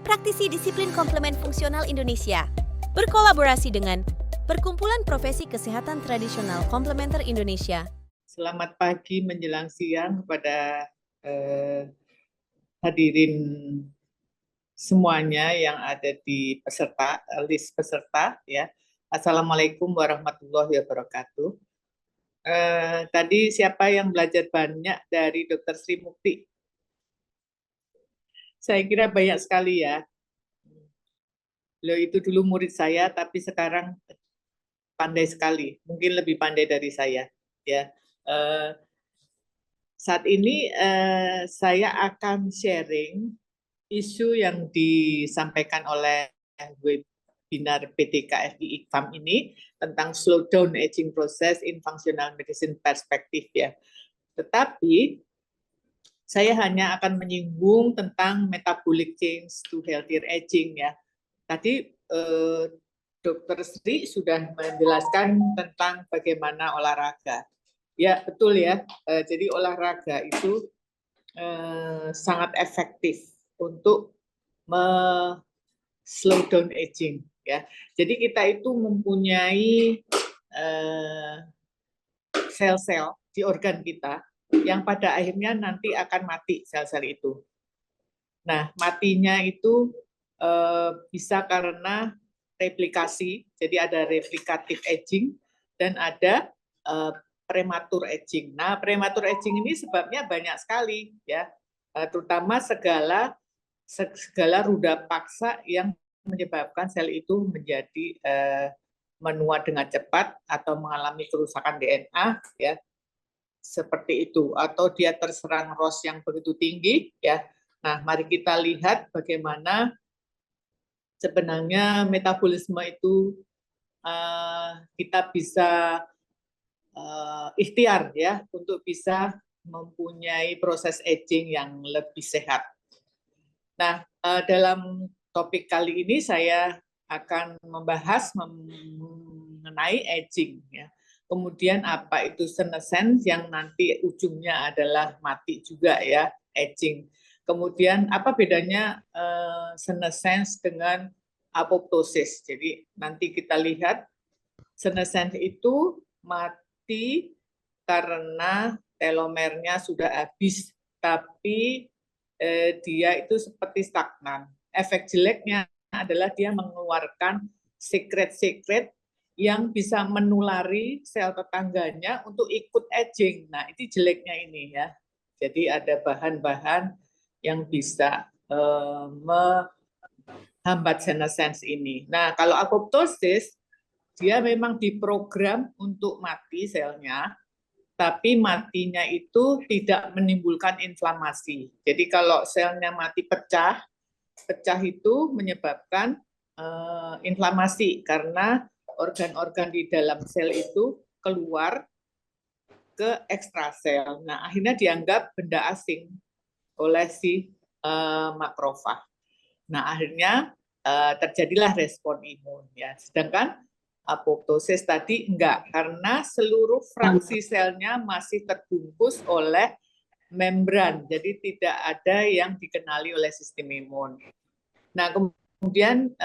praktisi disiplin komplement fungsional Indonesia, berkolaborasi dengan Perkumpulan Profesi Kesehatan Tradisional Komplementer Indonesia. Selamat pagi menjelang siang kepada hadirin semuanya yang ada di list peserta ya. Assalamualaikum warahmatullahi wabarakatuh. Tadi siapa yang belajar banyak dari Dr. Sri Mukti? Saya kira banyak sekali ya. Beliau itu dulu murid saya, tapi sekarang pandai sekali, mungkin lebih pandai dari saya. Ya, saat ini saya akan sharing isu yang disampaikan oleh webinar PTKFI IKFAM ini tentang slowdown aging process in functional medicine perspektif ya. Tetapi saya hanya akan menyinggung tentang metabolic change to healthier aging ya. Tadi Dr. Sri sudah menjelaskan tentang bagaimana olahraga. Ya betul ya. Jadi olahraga itu sangat efektif untuk slow down aging ya. Jadi kita itu mempunyai sel-sel di organ kita yang pada akhirnya nanti akan mati sel-sel itu. Nah, matinya itu bisa karena replikasi, jadi ada replikatif aging dan ada prematur aging. Nah, prematur aging ini sebabnya banyak sekali ya, terutama segala ruda paksa yang menyebabkan sel itu menjadi menua dengan cepat atau mengalami kerusakan DNA ya, seperti itu, atau dia terserang ROS yang begitu tinggi ya. Nah, mari kita lihat bagaimana sebenarnya metabolisme itu kita bisa ikhtiar ya untuk bisa mempunyai proses aging yang lebih sehat. Nah, dalam topik kali ini saya akan membahas mengenai aging ya. Kemudian apa itu senescence yang nanti ujungnya adalah mati juga ya, aging. Kemudian apa bedanya senescence dengan apoptosis. Jadi nanti kita lihat senescence itu mati karena telomernya sudah habis, tapi dia itu seperti stagnan. Efek jeleknya adalah dia mengeluarkan sekret-sekret yang bisa menulari sel tetangganya untuk ikut aging. Nah, itu jeleknya ini ya. Jadi ada bahan-bahan yang bisa menghambat senescence ini. Nah, kalau apoptosis, dia memang diprogram untuk mati selnya, tapi matinya itu tidak menimbulkan inflamasi. Jadi kalau selnya mati pecah itu menyebabkan inflamasi karena organ-organ di dalam sel itu keluar ke ekstrasel. Nah, akhirnya dianggap benda asing oleh si makrofag. Nah, akhirnya terjadilah respon imun ya. Sedangkan apoptosis tadi enggak, karena seluruh fraksi selnya masih terbungkus oleh membran, jadi tidak ada yang dikenali oleh sistem imun. Nah, kemudian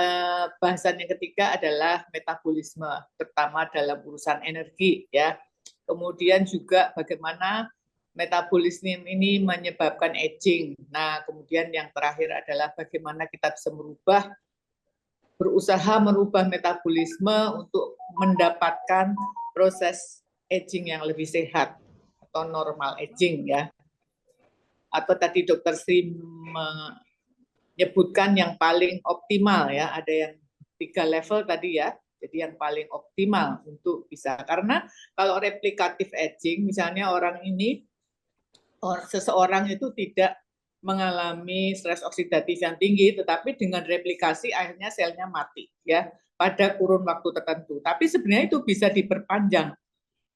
bahasan yang ketiga adalah metabolisme, terutama dalam urusan energi ya. Kemudian juga bagaimana metabolisme ini menyebabkan aging. Nah, kemudian yang terakhir adalah bagaimana kita bisa berusaha merubah metabolisme untuk mendapatkan proses aging yang lebih sehat atau normal aging ya. Atau tadi Dr. Sri menyebutkan yang paling optimal ya, ada yang 3 level tadi ya. Jadi yang paling optimal untuk bisa, karena kalau replikatif aging misalnya seseorang itu tidak mengalami stres oksidatif yang tinggi, tetapi dengan replikasi akhirnya selnya mati ya pada kurun waktu tertentu. Tapi sebenarnya itu bisa diperpanjang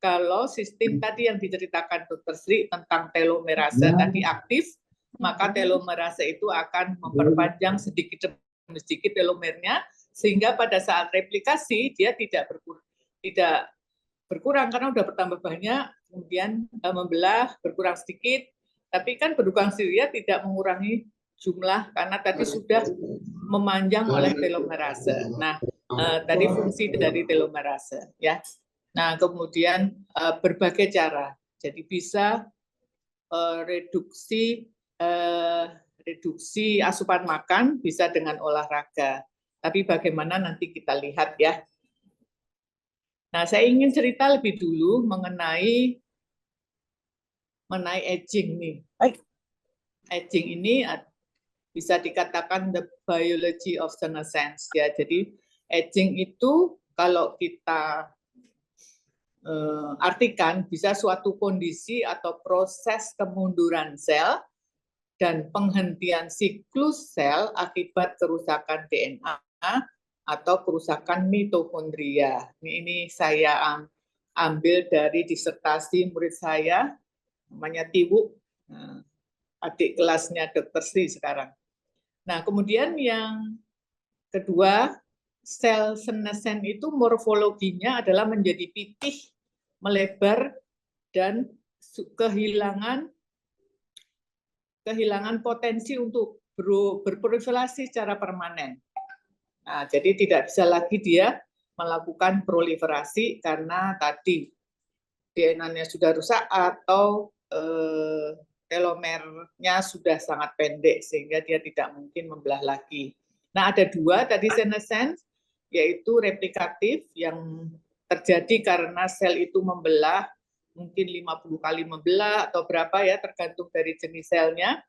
kalau sistem tadi yang diceritakan Dr. Sri tentang telomerase tadi aktif, maka telomerase itu akan memperpanjang sedikit demi sedikit telomernya, sehingga pada saat replikasi dia tidak berkurang karena sudah bertambah banyak, kemudian membelah berkurang sedikit, tapi kan berkurang sedikit tidak mengurangi jumlah karena tadi sudah memanjang oleh telomerase. Nah, tadi fungsi dari telomerase ya. Nah, kemudian berbagai cara. Jadi bisa reduksi asupan makan bisa dengan olahraga. Tapi bagaimana nanti kita lihat ya. Nah, saya ingin cerita lebih dulu mengenai aging nih. Aging ini bisa dikatakan the biology of senescence ya. Jadi aging itu kalau kita artikan bisa suatu kondisi atau proses kemunduran sel dan penghentian siklus sel akibat kerusakan DNA atau kerusakan mitokondria. Ini saya ambil dari disertasi murid saya, namanya Tiwu, adik kelasnya Dr. Sri sekarang. Nah, kemudian yang kedua, sel senescen itu morfologinya adalah menjadi pipih, melebar, dan kehilangan potensi untuk berproliferasi secara permanen. Nah, jadi tidak bisa lagi dia melakukan proliferasi karena tadi DNA-nya sudah rusak atau telomernya sudah sangat pendek sehingga dia tidak mungkin membelah lagi. Nah, ada dua tadi senescence, yaitu replikatif yang terjadi karena sel itu membelah, mungkin 50 kali membelah atau berapa ya, tergantung dari jenis selnya.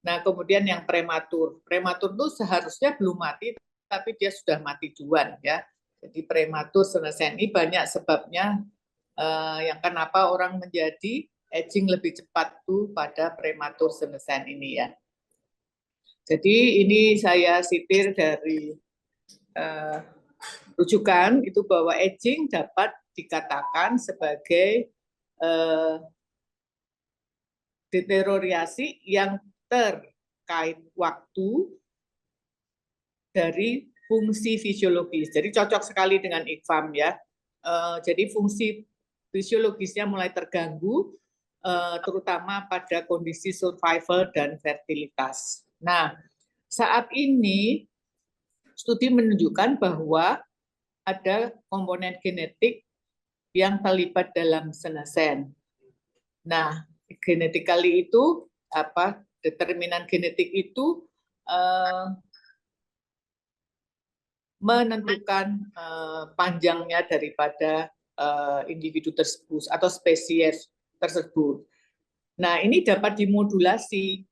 Nah, kemudian yang prematur. Prematur itu seharusnya belum mati, tapi dia sudah mati duluan ya. Jadi prematur senescen ini banyak sebabnya yang kenapa orang menjadi aging lebih cepat tuh pada prematur senescen ini ya. Jadi ini saya sitir dari rujukan itu bahwa aging dapat dikatakan sebagai deteriorasi yang terkait waktu dari fungsi fisiologis. Jadi cocok sekali dengan IKFAM ya. Jadi fungsi fisiologisnya mulai terganggu, terutama pada kondisi survival dan fertilitas. Nah, saat ini studi menunjukkan bahwa ada komponen genetik yang terlibat dalam senescen. Nah, genetically itu apa? Determinan genetik itu menentukan panjangnya daripada individu tersebut atau spesies tersebut. Nah, ini dapat dimodulasi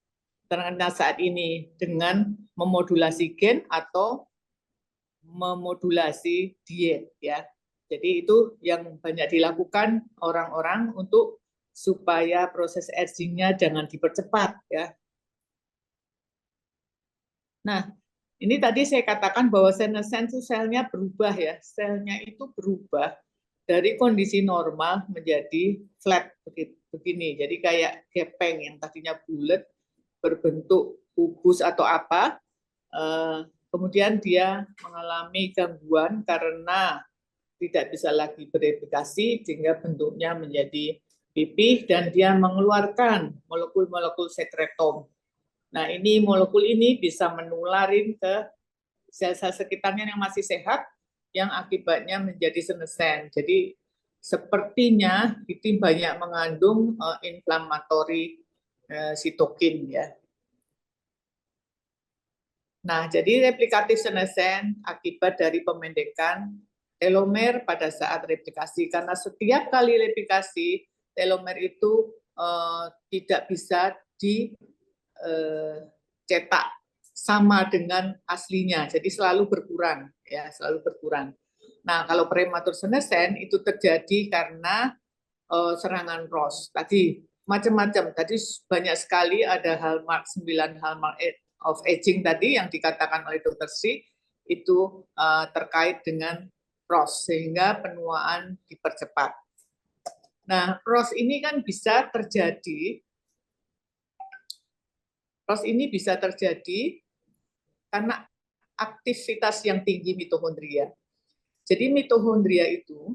ternyata saat ini dengan memodulasi gen atau memodulasi diet ya. Jadi itu yang banyak dilakukan orang-orang untuk supaya proses aging-nya jangan dipercepat ya. Nah, ini tadi saya katakan bahwa senescen itu selnya berubah ya, selnya itu berubah dari kondisi normal menjadi flat begini, jadi kayak gepeng yang tadinya bulat berbentuk kubus atau apa, kemudian dia mengalami gangguan karena tidak bisa lagi bereplikasi sehingga bentuknya menjadi pipih dan dia mengeluarkan molekul-molekul sekretom. Nah, ini molekul ini bisa menularin ke sel-sel sekitarnya yang masih sehat, yang akibatnya menjadi senescen. Jadi, sepertinya itu banyak mengandung inflamatori sitokin ya. Nah, jadi replikatif senescen akibat dari pemendekan telomer pada saat replikasi. Karena setiap kali replikasi, telomer itu tidak bisa cetak sama dengan aslinya, jadi selalu berkurang ya, selalu berkurang. Nah, kalau prematur senescen itu terjadi karena serangan ROS. Tadi macam-macam, tadi banyak sekali ada hallmark 9 hallmark of aging tadi yang dikatakan oleh Dr. Sri itu terkait dengan ROS sehingga penuaan dipercepat. Nah, ROS ini kan bisa terjadi karena aktivitas yang tinggi mitokondria. Jadi mitokondria itu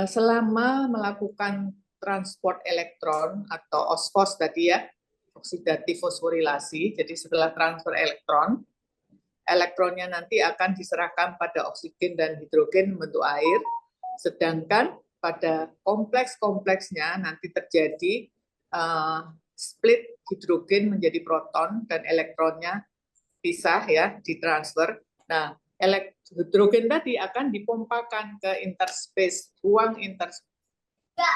selama melakukan transport elektron atau OSFOS tadi ya, oksidatif fosforilasi. Jadi setelah transfer elektron, elektronnya nanti akan diserahkan pada oksigen dan hidrogen membentuk air, sedangkan pada kompleks-kompleksnya nanti terjadi split hidrogen menjadi proton dan elektronnya pisah ya, ditransfer. Nah, hidrogen tadi akan dipompakan ke interspace, ruang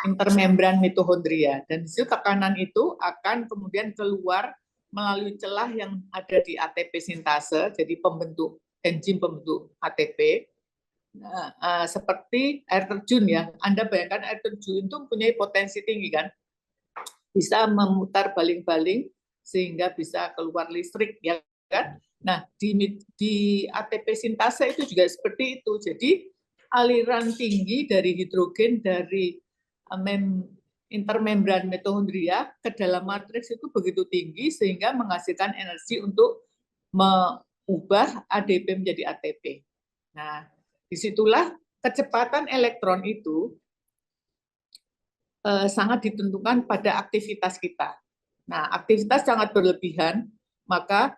intermembran mitohondria, dan di situ tekanan itu akan kemudian keluar melalui celah yang ada di ATP sintase, jadi enzim pembentuk ATP. Nah, seperti air terjun ya, Anda bayangkan air terjun itu mempunyai potensi tinggi kan, bisa memutar baling-baling sehingga bisa keluar listrik ya kan. Nah, di ATP sintase itu juga seperti itu. Jadi aliran tinggi dari hidrogen dari intermembran mitohondria ke dalam matriks itu begitu tinggi sehingga menghasilkan energi untuk mengubah ADP menjadi ATP. Nah, disitulah kecepatan elektron itu sangat ditentukan pada aktivitas kita. Nah, aktivitas sangat berlebihan, maka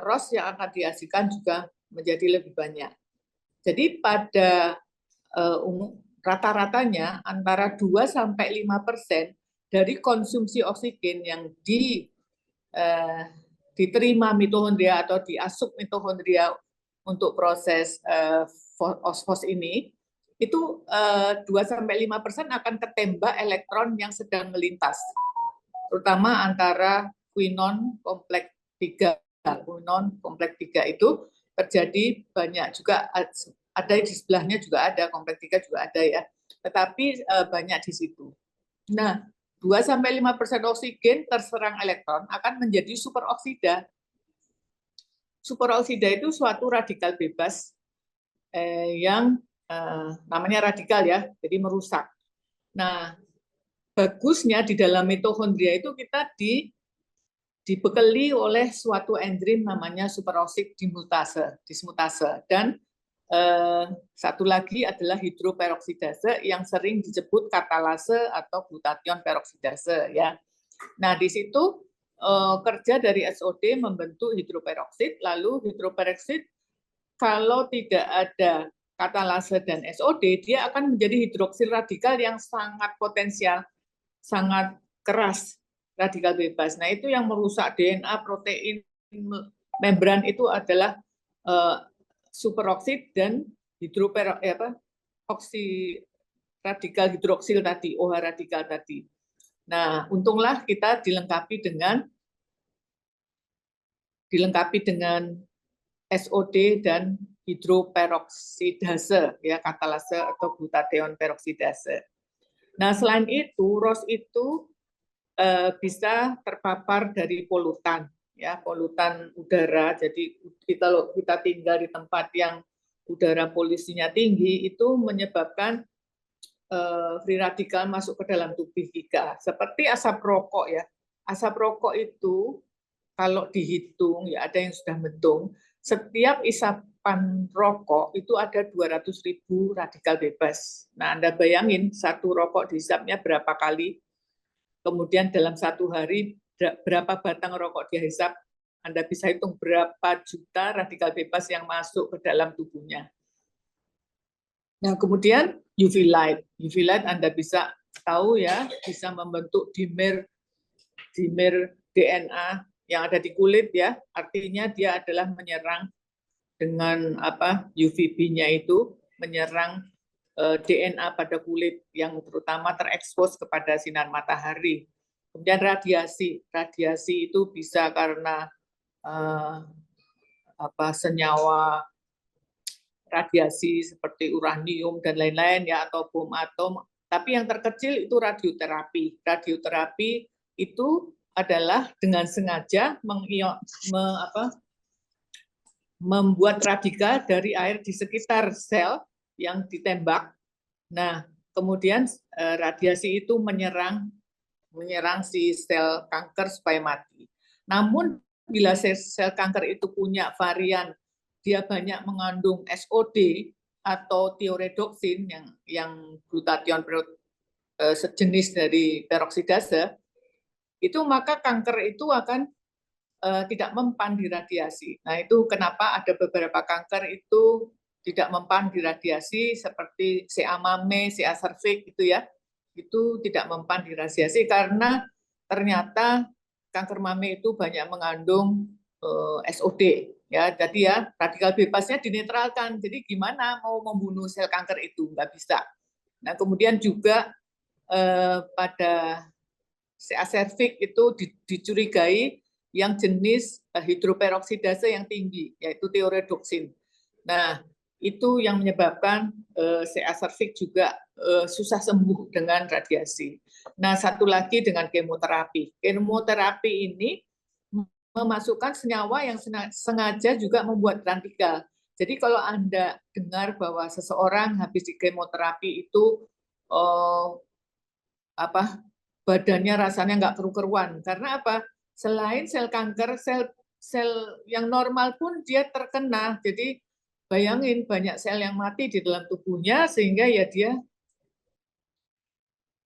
ROS yang akan dihasilkan juga menjadi lebih banyak. Jadi pada rata-ratanya antara 2-5% dari konsumsi oksigen yang diterima mitohondria atau diasup mitohondria untuk proses fos ini, itu 2-5% akan ketembak elektron yang sedang melintas, terutama antara quinon kompleks 3. Quinon kompleks 3 itu terjadi banyak juga, ada di sebelahnya juga ada, kompleks 3 juga ada ya, tetapi banyak di situ. Nah, 2-5% oksigen terserang elektron akan menjadi superoksida. Superoksida itu suatu radikal bebas yang namanya radikal ya, jadi merusak. Nah, bagusnya di dalam mitohondria itu kita dibekali oleh suatu enzim namanya superoksid dismutase, dan satu lagi adalah hidroperoksidase yang sering disebut katalase atau glutation peroksidase ya. Nah, di situ kerja dari SOD membentuk hidroperoksid, lalu hidroperoksid kalau tidak ada katalase dan SOD, dia akan menjadi hidroksil radikal yang sangat potensial, sangat keras, radikal bebas. Nah, itu yang merusak DNA, protein, membran itu adalah superoksid dan radikal hidroksil tadi, OH radikal tadi. Nah, untunglah kita dilengkapi dengan SOD dan hidroperoksidase ya, katalase atau glutation peroksidase. Nah, selain itu ROS itu bisa terpapar dari polutan ya, polutan udara. Jadi kalau kita tinggal di tempat yang udara polusinya tinggi, itu menyebabkan free radikal masuk ke dalam tubuh kita. Seperti asap rokok ya. Asap rokok itu kalau dihitung ya, ada yang sudah menghitung, setiap isapan rokok itu ada 200.000 radikal bebas. Nah, Anda bayangin satu rokok dihisapnya berapa kali, kemudian dalam satu hari berapa batang rokok dihisap, Anda bisa hitung berapa juta radikal bebas yang masuk ke dalam tubuhnya. Nah, kemudian UV light Anda bisa tahu ya, bisa membentuk dimer DNA yang ada di kulit ya, artinya dia adalah menyerang dengan UVB-nya itu menyerang DNA pada kulit yang terutama terekspos kepada sinar matahari. Kemudian radiasi itu bisa karena senyawa radiasi seperti uranium dan lain-lain ya, atau bom atom. Tapi yang terkecil itu radioterapi. Radioterapi itu adalah dengan sengaja membuat radikal dari air di sekitar sel yang ditembak. Nah, kemudian radiasi itu menyerang si sel kanker supaya mati. Namun bila sel kanker itu punya varian, dia banyak mengandung SOD atau thioredoxin yang glutation sejenis dari peroksidase, itu maka kanker itu akan tidak mempan di radiasi. Nah, itu kenapa ada beberapa kanker itu tidak mempan di radiasi seperti CA mame, CA cervix gitu ya. Itu tidak mempan di radiasi karena ternyata kanker mame itu banyak mengandung SOD ya. Jadi ya radikal bebasnya dinetralkan. Jadi gimana mau membunuh sel kanker itu? Nggak bisa. Nah, kemudian juga pada CA cervix itu dicurigai yang jenis hidroperoksidase yang tinggi, yaitu tiroidoksin. Nah, itu yang menyebabkan CA cervix juga susah sembuh dengan radiasi. Nah, satu lagi dengan kemoterapi. Kemoterapi ini memasukkan senyawa yang sengaja juga membuat radikal. Jadi kalau Anda dengar bahwa seseorang habis di kemoterapi itu badannya rasanya nggak keru-keruan. Karena apa? Selain sel kanker, sel yang normal pun dia terkena. Jadi bayangin banyak sel yang mati di dalam tubuhnya sehingga ya dia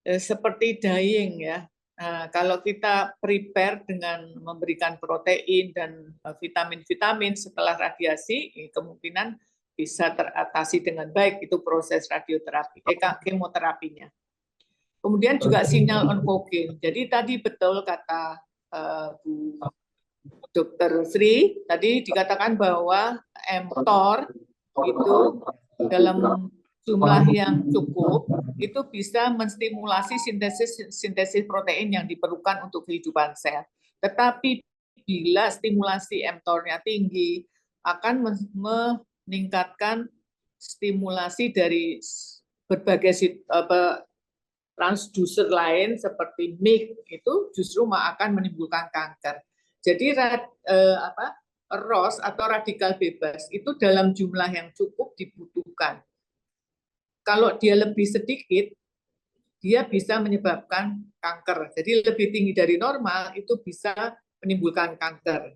seperti dying ya. Nah, kalau kita prepare dengan memberikan protein dan vitamin-vitamin setelah radiasi, kemungkinan bisa teratasi dengan baik itu proses radioterapi, kemoterapinya. Kemudian juga sinyal onkogen. Jadi tadi betul kata Bu Dr. Sri, tadi dikatakan bahwa mTOR itu dalam jumlah yang cukup itu bisa menstimulasi sintesis protein yang diperlukan untuk kehidupan sel. Tetapi bila stimulasi mTOR-nya tinggi akan meningkatkan stimulasi dari berbagai transducer lain seperti MYC itu justru akan menimbulkan kanker. Jadi ROS atau radikal bebas itu dalam jumlah yang cukup dibutuhkan. Kalau dia lebih sedikit, dia bisa menyebabkan kanker. Jadi lebih tinggi dari normal itu bisa menimbulkan kanker.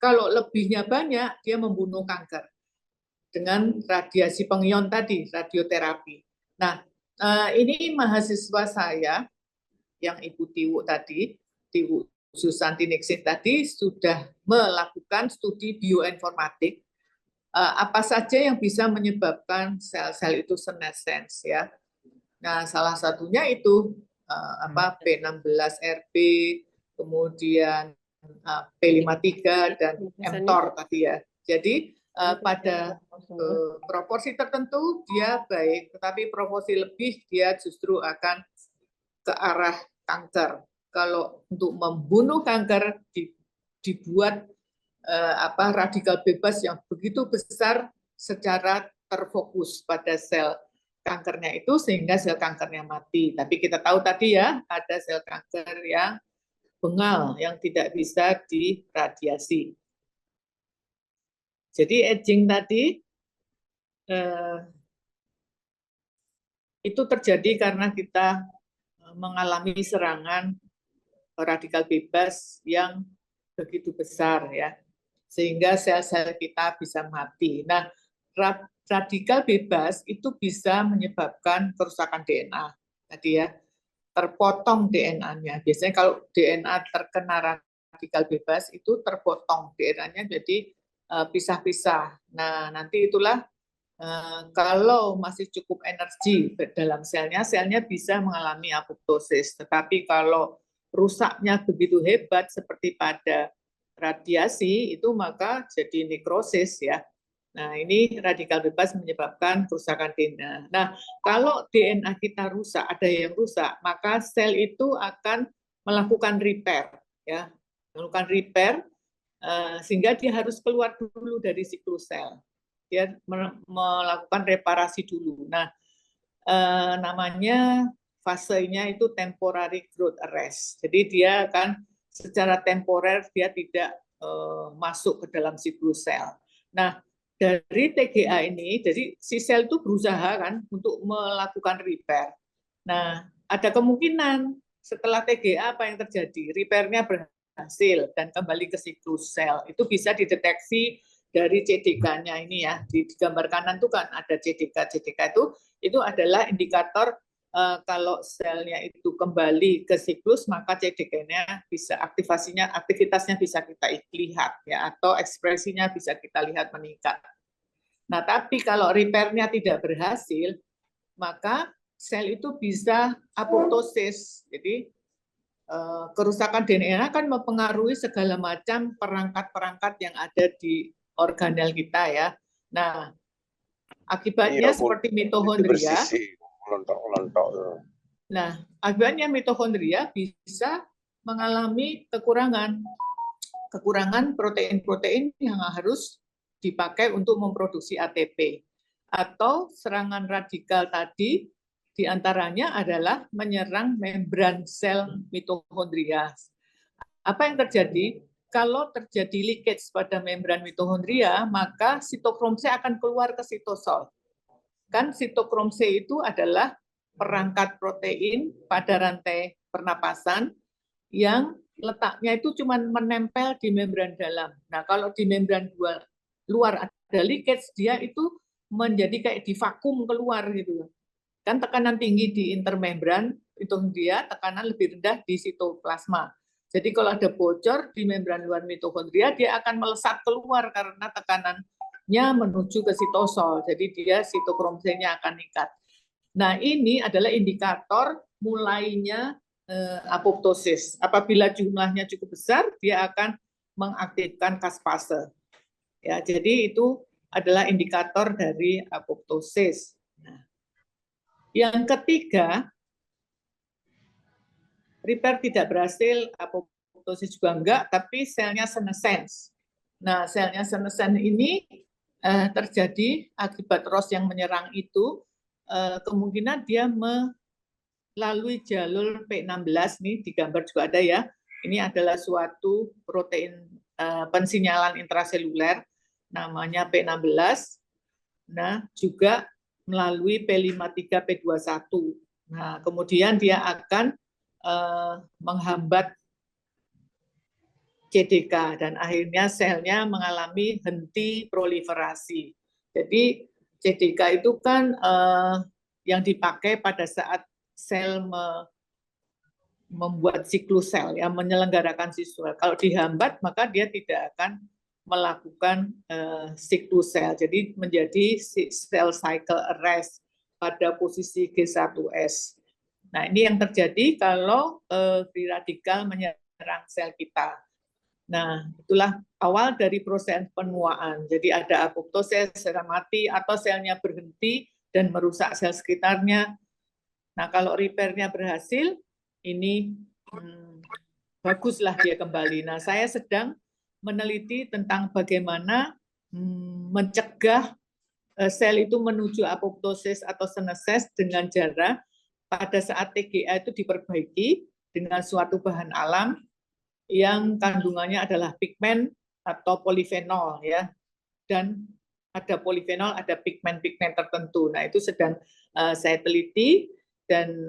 Kalau lebihnya banyak, dia membunuh kanker dengan radiasi pengion tadi, radioterapi. Nah, ini mahasiswa saya yang Ibu Tiwu tadi, Tiwu Susanti Ningsih tadi sudah melakukan studi bioinformatik apa saja yang bisa menyebabkan sel-sel itu senesens ya. Nah, salah satunya itu P16RP, kemudian P53 dan mTOR tadi ya. Jadi pada proporsi tertentu dia baik, tetapi proporsi lebih dia justru akan ke arah kanker. Kalau untuk membunuh kanker dibuat radikal bebas yang begitu besar secara terfokus pada sel kankernya itu sehingga sel kankernya mati. Tapi kita tahu tadi ya ada sel kanker yang bengal yang tidak bisa diradiasi. Jadi aging tadi itu terjadi karena kita mengalami serangan radikal bebas yang begitu besar ya, sehingga sel-sel kita bisa mati. Nah, radikal bebas itu bisa menyebabkan kerusakan DNA tadi ya, terpotong DNA-nya. Biasanya kalau DNA terkena radikal bebas itu terpotong DNA-nya jadi pisah-pisah. Nah, nanti itulah kalau masih cukup energi dalam selnya, selnya bisa mengalami apoptosis. Tetapi kalau rusaknya begitu hebat seperti pada radiasi, itu maka jadi nekrosis ya. Nah, ini radikal bebas menyebabkan kerusakan DNA. Nah, kalau DNA kita rusak, ada yang rusak, maka sel itu akan melakukan repair ya. Melakukan repair sehingga dia harus keluar dulu dari siklus sel. Dia melakukan reparasi dulu. Nah, namanya fasenya itu temporary growth arrest. Jadi dia akan secara temporer dia tidak masuk ke dalam siklus sel. Nah, dari TGA ini, jadi si sel itu berusaha kan untuk melakukan repair. Nah, ada kemungkinan setelah TGA apa yang terjadi? Repairnya berhasil dan kembali ke siklus sel. Itu bisa dideteksi dari CDK-nya ini ya. Di gambar kanan itu kan ada CDK. CDK itu adalah indikator kalau selnya itu kembali ke siklus, maka CDK-nya bisa aktivitasnya bisa kita lihat ya, atau ekspresinya bisa kita lihat meningkat. Nah, tapi kalau repair-nya tidak berhasil, maka sel itu bisa apoptosis. Jadi kerusakan DNA akan mempengaruhi segala macam perangkat-perangkat yang ada di organel kita ya. Nah, akibatnya seperti mitochondria. Nah, akibatnya mitochondria bisa mengalami kekurangan protein-protein yang harus dipakai untuk memproduksi ATP. Atau serangan radikal tadi diantaranya adalah menyerang membran sel mitochondria. Apa yang terjadi? Kalau terjadi leakage pada membran mitochondria, maka sitokrom C akan keluar ke sitosol. Kan sitokrom C itu adalah perangkat protein pada rantai pernapasan yang letaknya itu cuma menempel di membran dalam. Nah, kalau di membran luar ada leakage, dia itu menjadi kayak divakum keluar gitu. Kan tekanan tinggi di intermembran, itu dia tekanan lebih rendah di sitoplasma. Jadi kalau ada bocor di membran luar mitochondria, dia akan melesat keluar karena tekanannya menuju ke sitosol. Jadi dia sitokrom C-nya akan meningkat. Nah, ini adalah indikator mulainya apoptosis. Apabila jumlahnya cukup besar, dia akan mengaktifkan caspase. Ya, jadi itu adalah indikator dari apoptosis. Nah, yang ketiga, repair tidak berhasil, apoptosis juga enggak, tapi selnya senescence. Nah, selnya senescence ini terjadi akibat ROS yang menyerang itu, kemungkinan dia melalui jalur P16, nih di gambar juga ada ya, ini adalah suatu protein pensinyalan intraseluler, namanya P16, nah juga melalui P53P21. Nah, kemudian dia akan menghambat CDK dan akhirnya selnya mengalami henti proliferasi. Jadi CDK itu kan yang dipakai pada saat sel membuat siklus sel, yang menyelenggarakan siklus. Kalau dihambat maka dia tidak akan melakukan siklus sel. Jadi menjadi cell cycle arrest pada posisi G1S. Nah, ini yang terjadi kalau free radikal menyerang sel kita. Nah, itulah awal dari proses penuaan. Jadi ada apoptosis, sel mati, atau selnya berhenti dan merusak sel sekitarnya. Nah, kalau repair-nya berhasil, ini baguslah dia kembali. Nah, saya sedang meneliti tentang bagaimana mencegah sel itu menuju apoptosis atau senescence dengan cara pada saat TGA itu diperbaiki dengan suatu bahan alam yang kandungannya adalah pigmen atau polifenol ya, dan ada polifenol, ada pigmen-pigmen tertentu. Nah, itu sedang saya teliti dan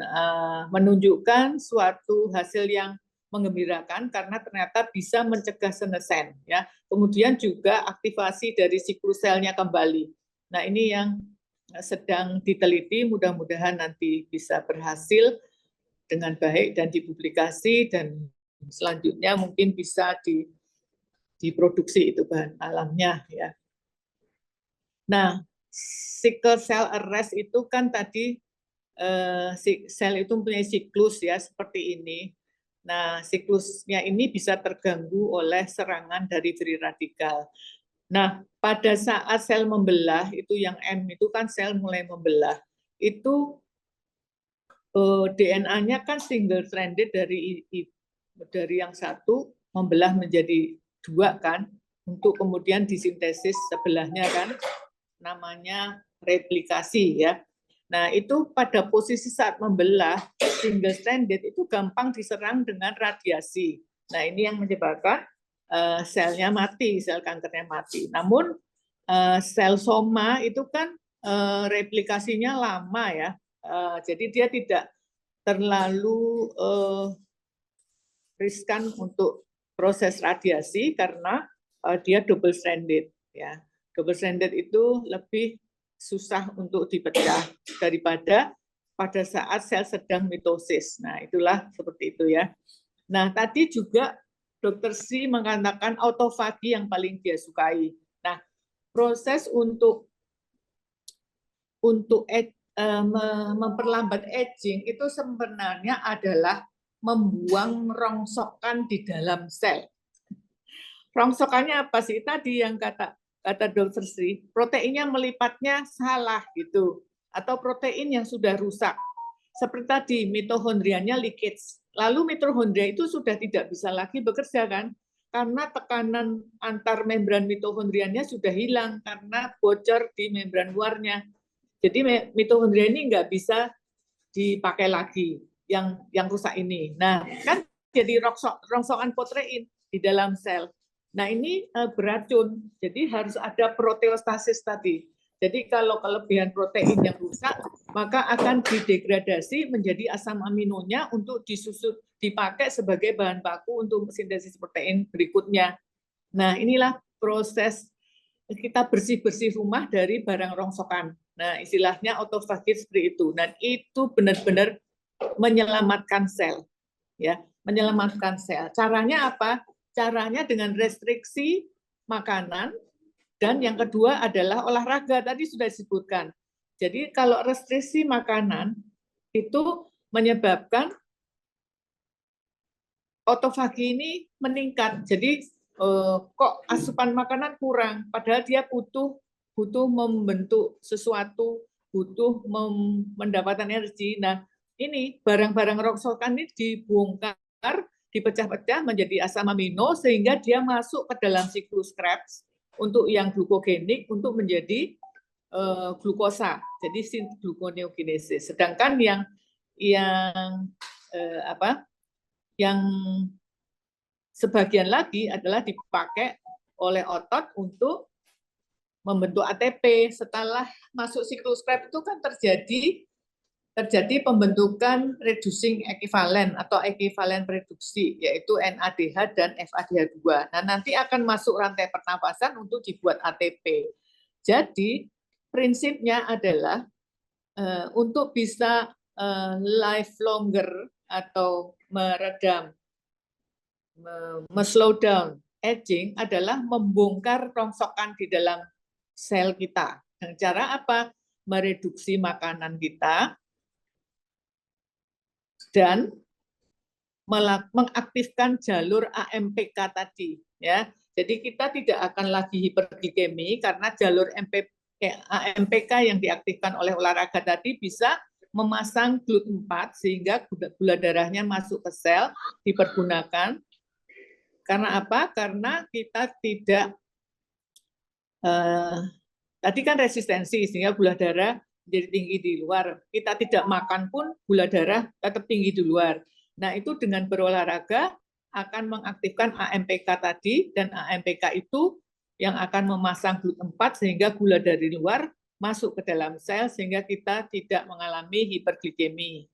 menunjukkan suatu hasil yang menggembirakan karena ternyata bisa mencegah senescence ya. Kemudian juga aktivasi dari siklus selnya kembali. Nah, ini yang sedang diteliti, mudah-mudahan nanti bisa berhasil dengan baik dan dipublikasi, dan selanjutnya mungkin bisa diproduksi itu bahan alamnya ya. Nah, sickle cell arrest itu kan tadi sel itu mempunyai siklus ya seperti ini. Nah, siklusnya ini bisa terganggu oleh serangan dari free radikal. Nah, pada saat sel membelah, itu yang M itu kan sel mulai membelah, itu DNA-nya kan single stranded dari yang satu membelah menjadi dua kan, untuk kemudian disintesis sebelahnya kan, namanya replikasi ya. Nah, itu pada posisi saat membelah single stranded itu gampang diserang dengan radiasi. Nah, ini yang menyebabkan selnya mati, sel kankernya mati. Namun sel soma itu kan replikasinya lama ya, jadi dia tidak terlalu riskan untuk proses radiasi karena dia double stranded ya. Double stranded itu lebih susah untuk dipecah daripada pada saat sel sedang mitosis. Nah, itulah seperti itu ya. Nah, tadi juga Dr. Sri mengatakan autofagi yang paling dia sukai. Nah, proses untuk memperlambat aging itu sebenarnya adalah membuang rongsokan di dalam sel. Rongsokannya apa sih? Tadi yang kata Dr. Sri, proteinnya melipatnya salah gitu, atau protein yang sudah rusak. Seperti tadi, mitohondrianya leakage. Lalu mitohondria itu sudah tidak bisa lagi bekerja kan? Karena tekanan antar membran mitohondrianya sudah hilang karena bocor di membran luarnya. Jadi mitohondria ini nggak bisa dipakai lagi yang rusak ini. Nah, kan jadi rongsokan protein di dalam sel. Nah, ini beracun. Jadi harus ada proteostasis tadi. Jadi kalau kelebihan protein yang rusak, maka akan didegradasi menjadi asam aminonya untuk dipakai sebagai bahan baku untuk sintesis protein berikutnya. Nah, inilah proses kita bersih-bersih rumah dari barang rongsokan. Nah, istilahnya autofagi seperti itu. Dan itu benar-benar menyelamatkan sel. Ya, menyelamatkan sel. Caranya apa? Caranya dengan restriksi makanan, dan yang kedua adalah olahraga, tadi sudah disebutkan. Jadi kalau restriksi makanan itu menyebabkan autofagi ini meningkat. Jadi kok asupan makanan kurang, padahal dia butuh membentuk sesuatu, butuh mendapatkan energi. Nah, ini barang-barang rongsokan ini dibongkar, dipecah-pecah menjadi asam amino sehingga dia masuk ke dalam siklus Krebs untuk yang glukogenik untuk menjadi glukosa. Jadi gluconeogenesis. Sedangkan yang sebagian lagi adalah dipakai oleh otot untuk membentuk ATP. Setelah masuk siklus Krebs itu kan terjadi pembentukan reducing ekivalen atau ekivalen reduksi, yaitu NADH dan FADH2. Nah, nanti akan masuk rantai pernapasan untuk dibuat ATP. Jadi, prinsipnya adalah untuk bisa live longer atau meredam, slow down aging adalah membongkar rongsokan di dalam sel kita. Dengan cara apa? Mereduksi makanan kita dan mengaktifkan jalur AMPK tadi, ya. Jadi kita tidak akan lagi hiperglikemi karena jalur AMPK yang diaktifkan oleh olahraga tadi bisa memasang GLUT4 sehingga gula darahnya masuk ke sel, dipergunakan. Karena apa? Karena kita tidak tadi kan resistensi sehingga gula darah jadi tinggi di luar. Kita tidak makan pun gula darah tetap tinggi di luar. Nah, itu dengan berolahraga akan mengaktifkan AMPK tadi, dan AMPK itu yang akan memasang GLUT4 sehingga gula dari luar masuk ke dalam sel sehingga kita tidak mengalami hiperglikemi.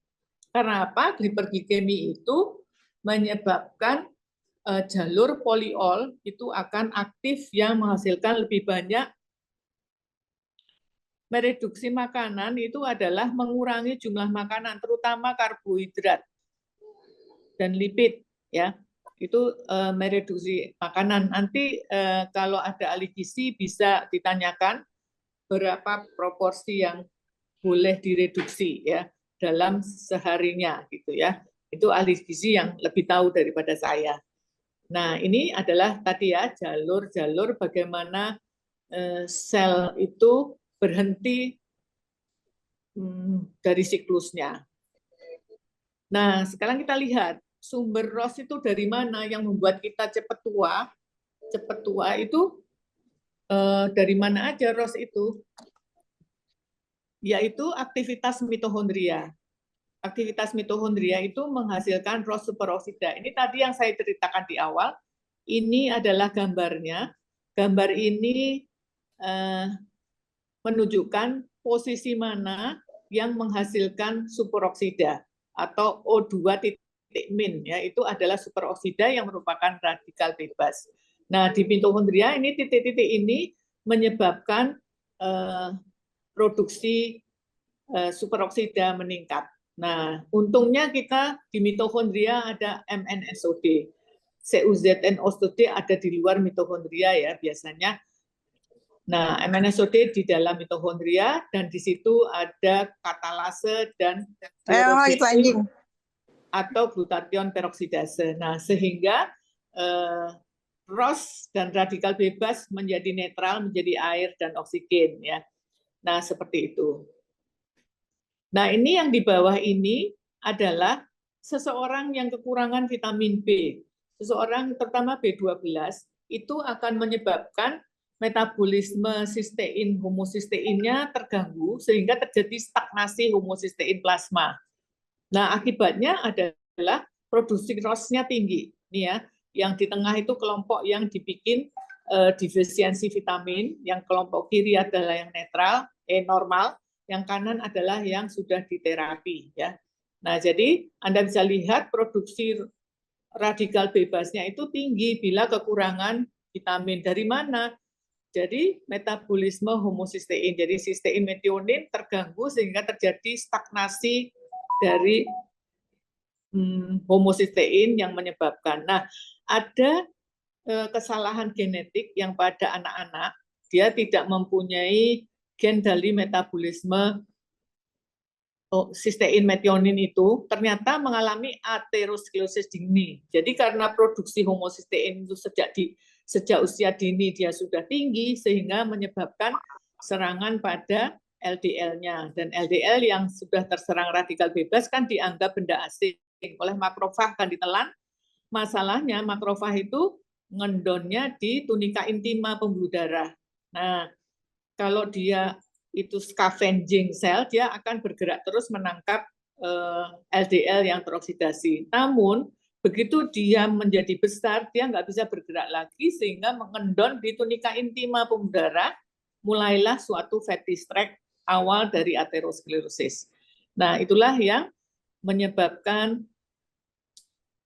Karena apa? Hiperglikemi itu menyebabkan jalur poliol itu akan aktif yang menghasilkan lebih banyak. Mereduksi makanan itu adalah mengurangi jumlah makanan, terutama karbohidrat dan lipid, ya. Itu mereduksi makanan. Nanti kalau ada ahli gizi bisa ditanyakan berapa proporsi yang boleh direduksi ya dalam seharinya gitu ya. Itu ahli gizi yang lebih tahu daripada saya. Nah, ini adalah tadi ya jalur-jalur bagaimana sel itu berhenti dari siklusnya. Nah, sekarang kita lihat sumber ROS itu dari mana yang membuat kita cepat tua. Cepat tua itu dari mana aja ROS itu? Yaitu aktivitas mitohondria. Aktivitas mitohondria itu menghasilkan ROS superoksida. Ini tadi yang saya ceritakan di awal. Ini adalah gambarnya. Gambar ini menunjukkan posisi mana yang menghasilkan superoksida atau O2 titik min, ya, itu adalah superoksida yang merupakan radikal bebas. Nah, di mitohondria ini titik-titik ini menyebabkan produksi superoksida meningkat. Nah, untungnya kita di mitokondria ada MNSOD. CUZNOSD ada di luar mitokondria ya biasanya. Nah, MNSOD di dalam mitokondria dan di situ ada katalase dan itu anjing. atau glutathione peroksidase. Nah, sehingga ROS dan radikal bebas menjadi netral, menjadi air dan oksigen ya. Nah, seperti itu. Nah, ini yang di bawah ini adalah seseorang yang kekurangan vitamin B. Seseorang terutama B12 itu akan menyebabkan metabolisme sistein, homosisteinnya terganggu sehingga terjadi stagnasi homosistein plasma. Nah, akibatnya adalah produksi ROS-nya tinggi. Nih ya, yang di tengah itu kelompok yang dibikin defisiensi vitamin, yang kelompok kiri adalah yang netral, normal, yang kanan adalah yang sudah diterapi ya. Nah, jadi Anda bisa lihat produksi radikal bebasnya itu tinggi bila kekurangan vitamin. Dari mana? Jadi metabolisme homosistein, jadi sistein metionin terganggu sehingga terjadi stagnasi dari homosistein yang menyebabkan. Nah, ada kesalahan genetik yang pada anak-anak dia tidak mempunyai gen dari metabolisme sistein metionin itu ternyata mengalami aterosklerosis dini. Jadi karena produksi homosistein itu sejak usia dini dia sudah tinggi sehingga menyebabkan serangan pada LDL-nya, dan LDL yang sudah terserang radikal bebas kan dianggap benda asing oleh makrofag, kan ditelan. Masalahnya makrofag itu ngendonnya di tunika intima pembuluh darah. Nah, kalau dia itu scavenging sel, dia akan bergerak terus menangkap LDL yang teroksidasi. Namun begitu dia menjadi besar, dia nggak bisa bergerak lagi sehingga mengendon di tunika intima pembuluh darah, mulailah suatu fatty stroke awal dari aterosklerosis. Nah, itulah yang menyebabkan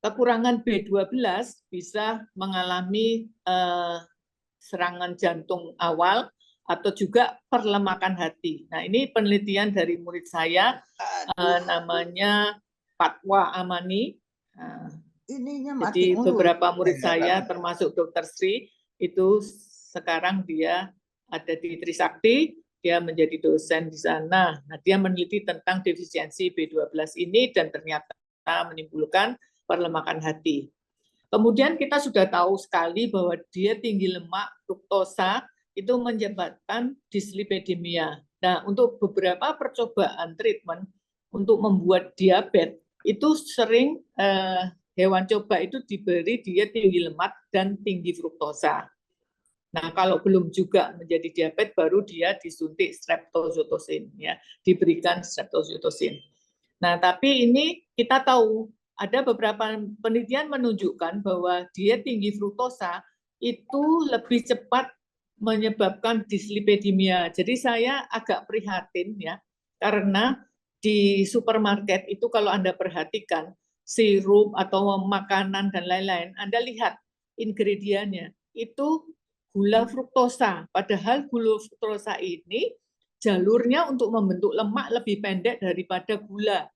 kekurangan B12 bisa mengalami serangan jantung awal atau juga perlemakan hati. Nah, ini penelitian dari murid saya, namanya Fatwa Amani. Jadi beberapa murid saya, termasuk Dr. Sri, itu sekarang dia ada di Trisakti, dia menjadi dosen di sana. Nah, dia meneliti tentang defisiensi B12 ini dan ternyata menimbulkan perlemakan hati. Kemudian kita sudah tahu sekali bahwa dia tinggi lemak, fruktosa, itu menyebabkan dislipidemia. Nah, untuk beberapa percobaan treatment untuk membuat diabetes, itu sering hewan coba itu diberi dia tinggi lemak dan tinggi fruktosa. Nah, kalau belum juga menjadi diabetes, baru dia disuntik streptozotocin, ya, diberikan streptozotocin. Nah, tapi ini kita tahu ada beberapa penelitian menunjukkan bahwa diet tinggi fruktosa itu lebih cepat menyebabkan dislipidemia. Jadi saya agak prihatin ya, karena di supermarket itu kalau Anda perhatikan sirup atau makanan dan lain-lain, Anda lihat ingredientnya itu gula fruktosa. Padahal gula fruktosa ini jalurnya untuk membentuk lemak lebih pendek daripada gula.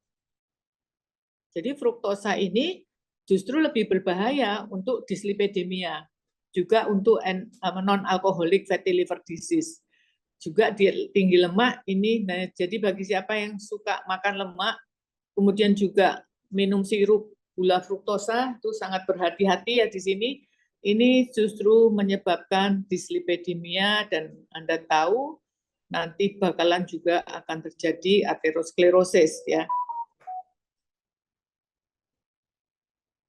Jadi fruktosa ini justru lebih berbahaya untuk dislipidemia, juga untuk non-alcoholic fatty liver disease. Juga tinggi lemak ini, nah, jadi bagi siapa yang suka makan lemak, kemudian juga minum sirup gula fruktosa, itu sangat berhati-hati ya di sini. Ini justru menyebabkan dislipidemia dan Anda tahu nanti bakalan juga akan terjadi aterosklerosis ya.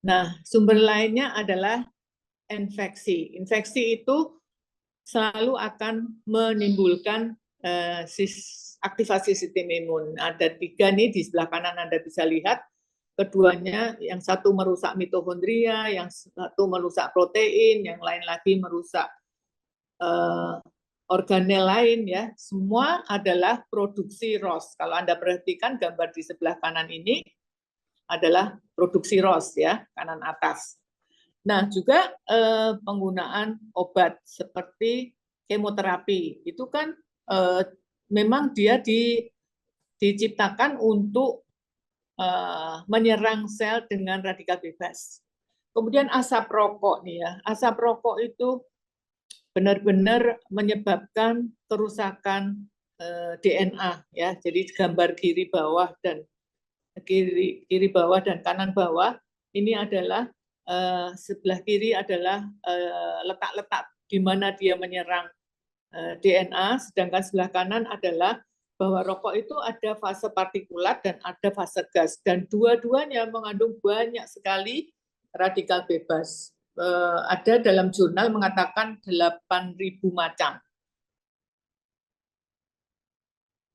Nah, sumber lainnya adalah infeksi. Infeksi itu selalu akan menimbulkan aktivasi sistem imun. Ada 3 nih di sebelah kanan Anda bisa lihat. Keduanya, yang satu merusak mitokondria, yang satu merusak protein, yang lain lagi merusak organel lain ya. Semua adalah produksi ROS. Kalau Anda perhatikan gambar di sebelah kanan ini adalah produksi ROS ya, kanan atas. Nah, juga penggunaan obat seperti kemoterapi itu kan memang dia diciptakan untuk menyerang sel dengan radikal bebas. Kemudian asap rokok nih ya, asap rokok itu benar-benar menyebabkan kerusakan DNA ya. Jadi gambar kiri bawah dan kiri bawah dan kanan bawah ini adalah sebelah kiri adalah letak-letak di mana dia menyerang DNA, sedangkan sebelah kanan adalah bahwa rokok itu ada fase partikulat dan ada fase gas, dan dua-duanya mengandung banyak sekali radikal bebas. Ada dalam jurnal mengatakan 8.000 macam.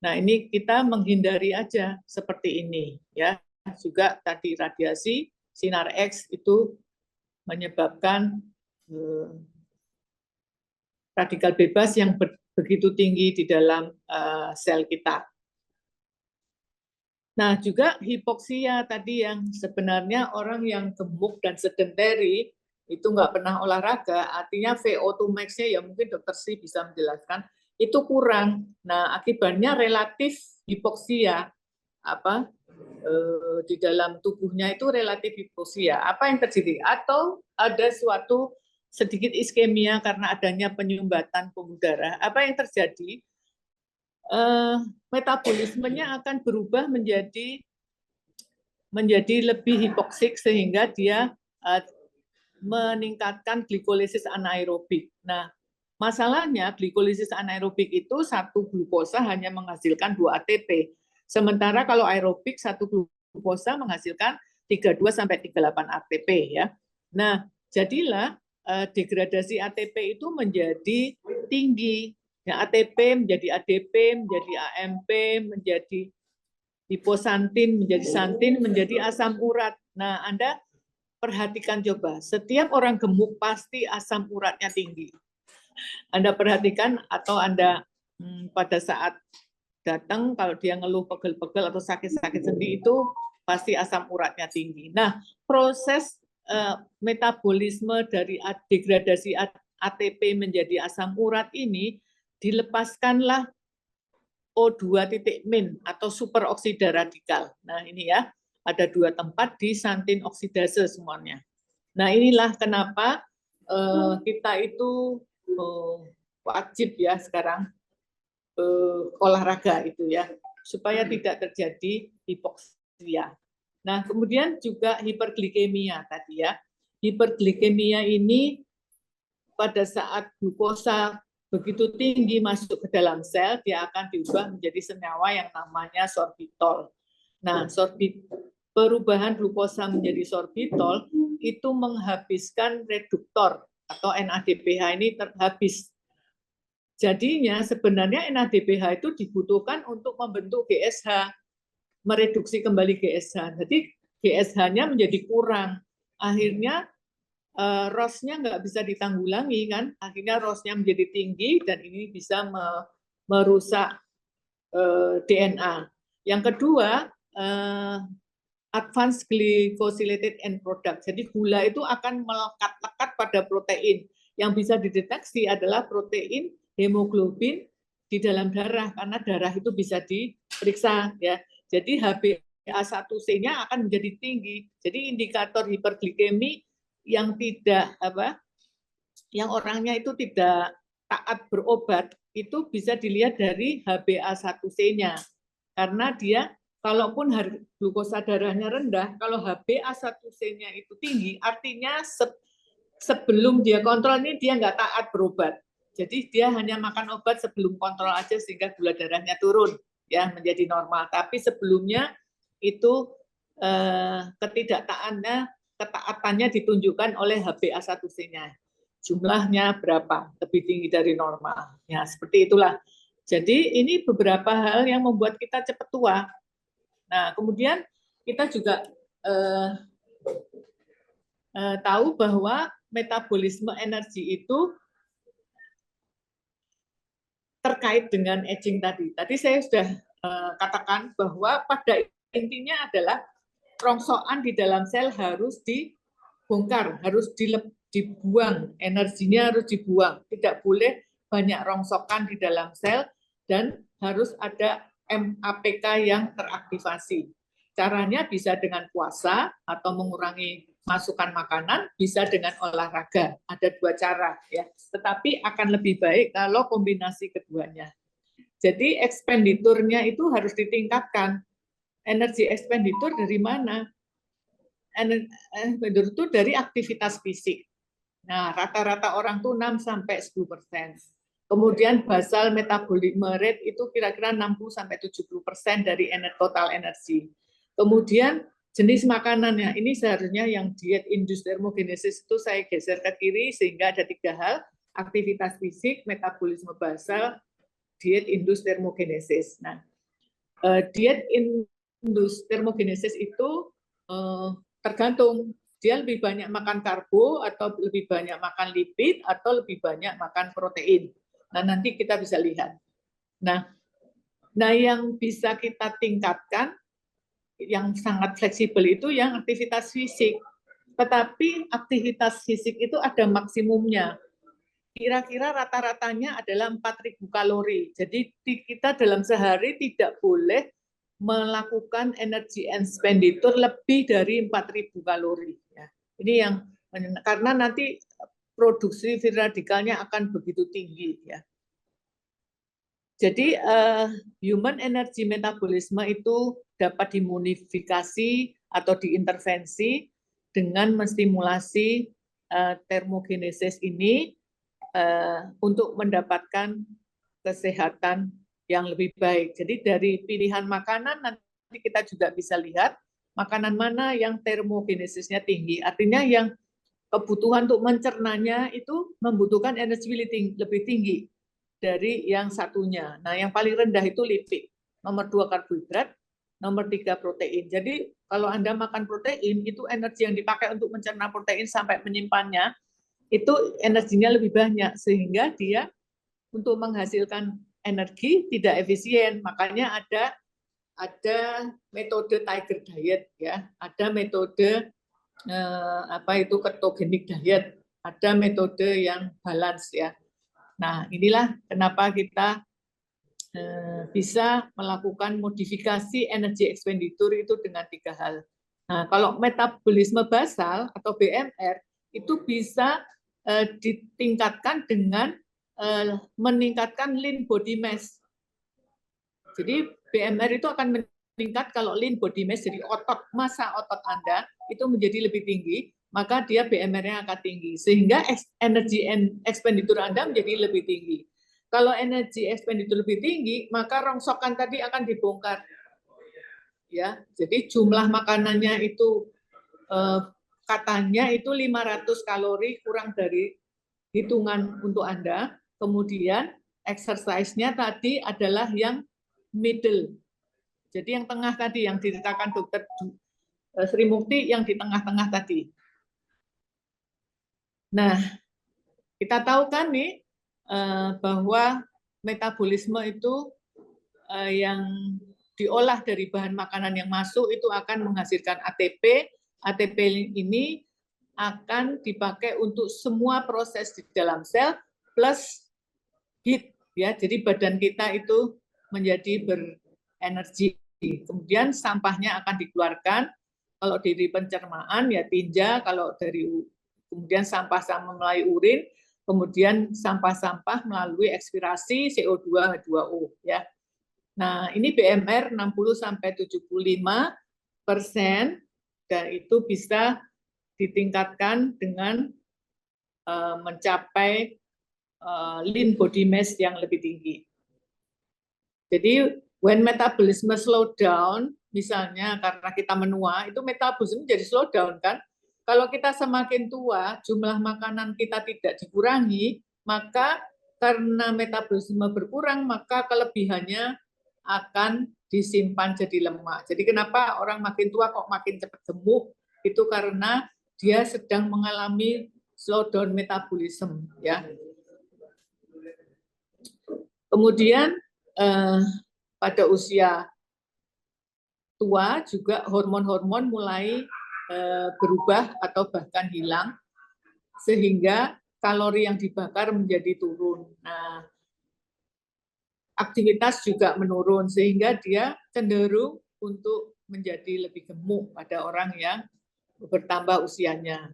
Nah, ini kita menghindari aja seperti ini ya. Juga tadi radiasi sinar X itu menyebabkan radikal bebas yang begitu tinggi di dalam sel kita. Nah, juga hipoksia tadi yang sebenarnya orang yang gemuk dan sedentary itu nggak pernah olahraga, artinya VO2 max-nya ya mungkin Dokter Sri bisa menjelaskan, itu kurang. Nah, akibatnya relatif hipoksia di dalam tubuhnya itu relatif hipoksia. Apa yang terjadi? Atau ada suatu sedikit iskemia karena adanya penyumbatan pembuluh darah. Apa yang terjadi? Metabolismenya akan berubah menjadi lebih hipoksik sehingga dia meningkatkan glikolisis anaerobik. Nah, masalahnya glikolisis anaerobik itu satu glukosa hanya menghasilkan 2 ATP. Sementara kalau aerobik satu glukosa menghasilkan 32 sampai 38 ATP ya. Nah, jadilah degradasi ATP itu menjadi tinggi. Ya, ATP menjadi ADP, menjadi AMP, menjadi hiposantin, menjadi santin, menjadi asam urat. Nah, Anda perhatikan coba, setiap orang gemuk pasti asam uratnya tinggi. Anda perhatikan atau Anda pada saat datang, kalau dia ngeluh pegel-pegel atau sakit-sakit sendi itu pasti asam uratnya tinggi. Nah, proses metabolisme dari degradasi ATP menjadi asam urat ini dilepaskanlah O2-min atau superoksida radikal. Nah, ini ya, ada 2 tempat di santin oksidase semuanya. Nah, inilah kenapa kita itu wajib ya sekarang olahraga itu ya, supaya tidak terjadi hipoksia. Nah, kemudian juga hiperglikemia tadi ya. Hiperglikemia ini pada saat glukosa begitu tinggi masuk ke dalam sel, dia akan diubah menjadi senyawa yang namanya sorbitol. Nah, perubahan glukosa menjadi sorbitol itu menghabiskan reduktor atau NADPH ini terhabis. Jadinya sebenarnya NADPH itu dibutuhkan untuk membentuk GSH, mereduksi kembali GSH. Jadi GSH-nya menjadi kurang. Akhirnya ROS-nya nggak bisa ditanggulangi kan, akhirnya ROS-nya menjadi tinggi dan ini bisa merusak DNA. Yang kedua, advanced glycosylated end product. Jadi gula itu akan melekat-lekat pada protein. Yang bisa dideteksi adalah protein hemoglobin di dalam darah karena darah itu bisa diperiksa ya. Jadi HbA1c-nya akan menjadi tinggi. Jadi indikator hiperglikemi yang tidak yang orangnya itu tidak taat berobat itu bisa dilihat dari HbA1c-nya karena dia kalaupun glukosa darahnya rendah, kalau HbA1c-nya itu tinggi artinya sebelum dia kontrol ini dia nggak taat berobat, jadi dia hanya makan obat sebelum kontrol aja sehingga gula darahnya turun ya menjadi normal, tapi sebelumnya itu ketaatannya ditunjukkan oleh HbA1c-nya. Jumlahnya berapa? Lebih tinggi dari normal. Ya, seperti itulah. Jadi ini beberapa hal yang membuat kita cepat tua. Nah, kemudian kita juga tahu bahwa metabolisme energi itu terkait dengan aging tadi. Tadi saya sudah katakan bahwa pada intinya adalah rongsokan di dalam sel harus dibongkar, harus dibuang, energinya harus dibuang. Tidak boleh banyak rongsokan di dalam sel dan harus ada MAPK yang teraktivasi. Caranya bisa dengan puasa atau mengurangi masukan makanan, bisa dengan olahraga. Ada 2 cara ya. Tetapi akan lebih baik kalau kombinasi keduanya. Jadi ekspenditurnya itu harus ditingkatkan. Energi ekspenditur dari mana? Ekspenditur itu dari aktivitas fisik. Nah, rata-rata orang tuh 6-10%. Kemudian basal metabolisme rate itu kira-kira 60-70% dari total energi. Kemudian jenis makanannya, ini seharusnya yang diet induced thermogenesis itu saya geser ke kiri sehingga ada 3 hal, aktivitas fisik, metabolisme basal, diet induced thermogenesis. Nah, diet induced thermogenesis itu tergantung dia lebih banyak makan karbo atau lebih banyak makan lipid atau lebih banyak makan protein. Nah, nanti kita bisa lihat. Nah, yang bisa kita tingkatkan yang sangat fleksibel itu yang aktivitas fisik. Tetapi aktivitas fisik itu ada maksimumnya. Kira-kira rata-ratanya adalah 4.000 kalori. Jadi kita dalam sehari tidak boleh melakukan energi expenditure lebih dari 4.000 kalori. Ya. Ini yang karena nanti produksi free radikalnya akan begitu tinggi. Ya. Jadi human energy metabolisme itu dapat dimodifikasi atau diintervensi dengan menstimulasi termogenesis ini untuk mendapatkan kesehatan yang lebih baik. Jadi dari pilihan makanan nanti kita juga bisa lihat makanan mana yang termogenesisnya tinggi. Artinya yang kebutuhan untuk mencernanya itu membutuhkan energi lebih tinggi dari yang satunya. Nah, yang paling rendah itu lipid. Nomor 2 karbohidrat, nomor 3 protein. Jadi kalau Anda makan protein, itu energi yang dipakai untuk mencerna protein sampai menyimpannya, itu energinya lebih banyak. Sehingga dia untuk menghasilkan energi tidak efisien. Makanya ada metode Tiger Diet, ya, ada metode ketogenic diet, ada metode yang balance ya. Nah, inilah kenapa kita bisa melakukan modifikasi energi expenditure itu dengan 3 hal. Nah, kalau metabolisme basal atau BMR itu bisa ditingkatkan dengan meningkatkan lean body mass. Jadi BMR itu akan meningkat kalau lean body mass, jadi massa otot Anda itu menjadi lebih tinggi, maka dia BMR-nya akan tinggi, sehingga energi expenditure Anda menjadi lebih tinggi. Kalau energi expenditure lebih tinggi, maka rongsokan tadi akan dibongkar. Ya, jadi jumlah makanannya itu katanya itu 500 kalori kurang dari hitungan untuk Anda. Kemudian exercise-nya tadi adalah yang middle. Jadi yang tengah tadi yang diceritakan Dokter Sri Mukti yang di tengah-tengah tadi. Nah, kita tahu kan nih bahwa metabolisme itu yang diolah dari bahan makanan yang masuk itu akan menghasilkan ATP. ATP ini akan dipakai untuk semua proses di dalam sel plus heat ya. Jadi badan kita itu menjadi berenergi. Kemudian sampahnya akan dikeluarkan. Kalau dari pencernaan ya tinja, kalau dari kemudian sampah-sampah melalui urin, kemudian sampah-sampah melalui ekspirasi CO2 H2O ya. Nah, ini BMR 60-75% dan itu bisa ditingkatkan dengan mencapai lean body mass yang lebih tinggi. Jadi when metabolisme slow down, misalnya karena kita menua, itu metabolisme jadi slow down kan. Kalau kita semakin tua, jumlah makanan kita tidak dikurangi, maka karena metabolisme berkurang, maka kelebihannya akan disimpan jadi lemak. Jadi kenapa orang makin tua kok makin cepat gemuk? Itu karena dia sedang mengalami slow down metabolisme ya. Kemudian pada usia tua juga hormon-hormon mulai berubah atau bahkan hilang, sehingga kalori yang dibakar menjadi turun. Nah, aktivitas juga menurun sehingga dia cenderung untuk menjadi lebih gemuk pada orang yang bertambah usianya.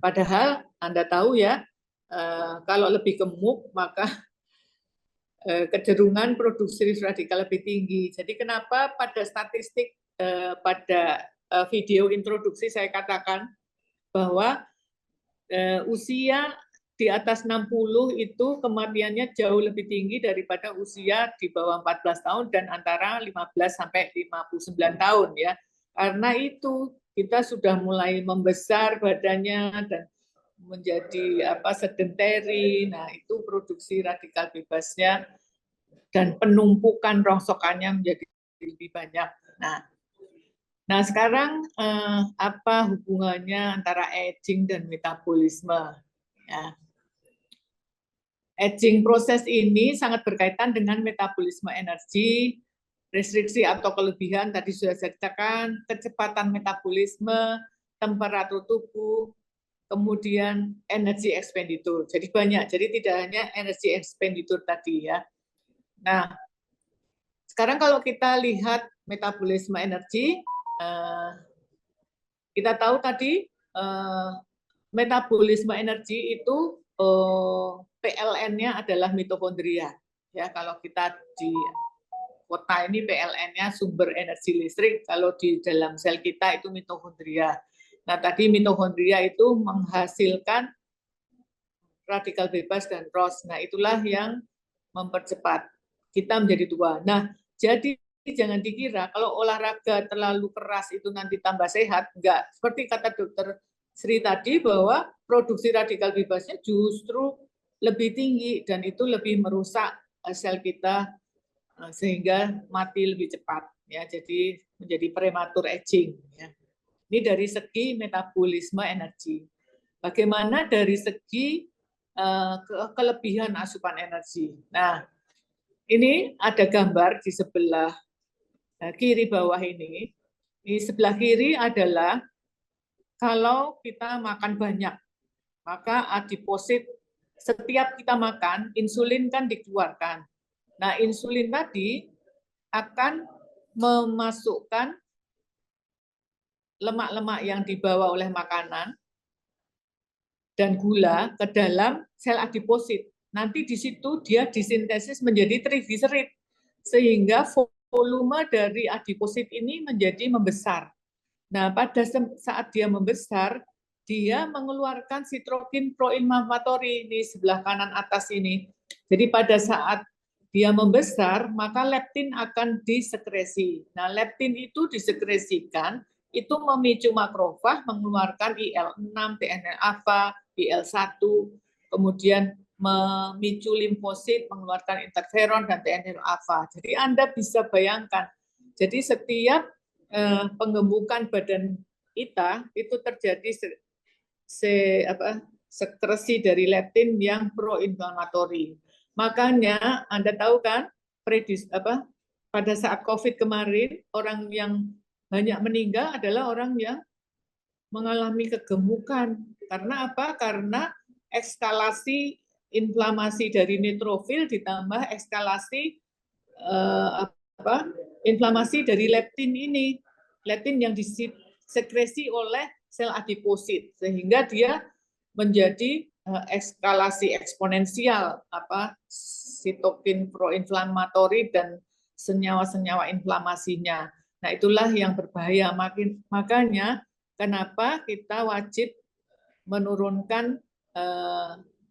Padahal Anda tahu ya, kalau lebih gemuk maka kecenderungan produksi radikal lebih tinggi. Jadi kenapa pada statistik pada video introduksi saya katakan bahwa usia di atas 60 itu kematiannya jauh lebih tinggi daripada usia di bawah 14 tahun dan antara 15 sampai 59 tahun ya. Karena itu kita sudah mulai membesar badannya dan menjadi sedentary. Nah, itu produksi radikal bebasnya dan penumpukan rongsokannya menjadi lebih banyak. Nah sekarang apa hubungannya antara aging dan metabolisme? Ya. Aging proses ini sangat berkaitan dengan metabolisme energi, restriksi atau kelebihan tadi sudah saya katakan, kecepatan metabolisme, temperatur tubuh, kemudian energi expenditure. Jadi banyak, jadi tidak hanya energi expenditure tadi ya. Nah, sekarang kalau kita lihat metabolisme energi, kita tahu tadi metabolisme energi itu PLN-nya adalah mitokondria. Ya, kalau kita di kota ini PLN-nya sumber energi listrik, kalau di dalam sel kita itu mitokondria. Nah, tadi mitokondria itu menghasilkan radikal bebas dan ROS. Nah, itulah yang mempercepat kita menjadi tua. Nah, jadi jangan dikira kalau olahraga terlalu keras itu nanti tambah sehat. Enggak. Seperti kata dokter Sri tadi bahwa produksi radikal bebasnya justru lebih tinggi dan itu lebih merusak sel kita sehingga mati lebih cepat ya, jadi menjadi prematur aging ya. Ini dari segi metabolisme energi. Bagaimana dari segi kelebihan asupan energi. Nah, ini ada gambar di sebelah kiri bawah ini. Di sebelah kiri adalah kalau kita makan banyak, maka adiposit setiap kita makan, insulin kan dikeluarkan. Nah, insulin tadi akan memasukkan lemak-lemak yang dibawa oleh makanan dan gula ke dalam sel adiposit. Nanti di situ dia disintesis menjadi trigliserid, sehingga volume dari adiposit ini menjadi membesar. Nah, pada saat dia membesar, dia mengeluarkan sitokin proinflamatori di sebelah kanan atas ini. Jadi pada saat dia membesar, maka leptin akan disekresi. Nah, leptin itu disekresikan, itu memicu makrofag mengeluarkan IL-6, TNF-alpha, IL-1, kemudian memicu limfosit mengeluarkan interferon dan TNF-alpha. Jadi Anda bisa bayangkan, jadi setiap penggemukan badan kita itu terjadi sekresi dari leptin yang proinflamatori. Makanya Anda tahu kan, pada saat COVID kemarin orang yang banyak meninggal adalah orang yang mengalami kegemukan. Karena apa? Karena eskalasi inflamasi dari neutrofil ditambah eskalasi inflamasi dari leptin ini, leptin yang disekresi oleh sel adiposit, sehingga dia menjadi eskalasi eksponensial sitokin proinflamatori dan senyawa-senyawa inflamasinya. Nah, itulah yang berbahaya. Makanya kenapa kita wajib menurunkan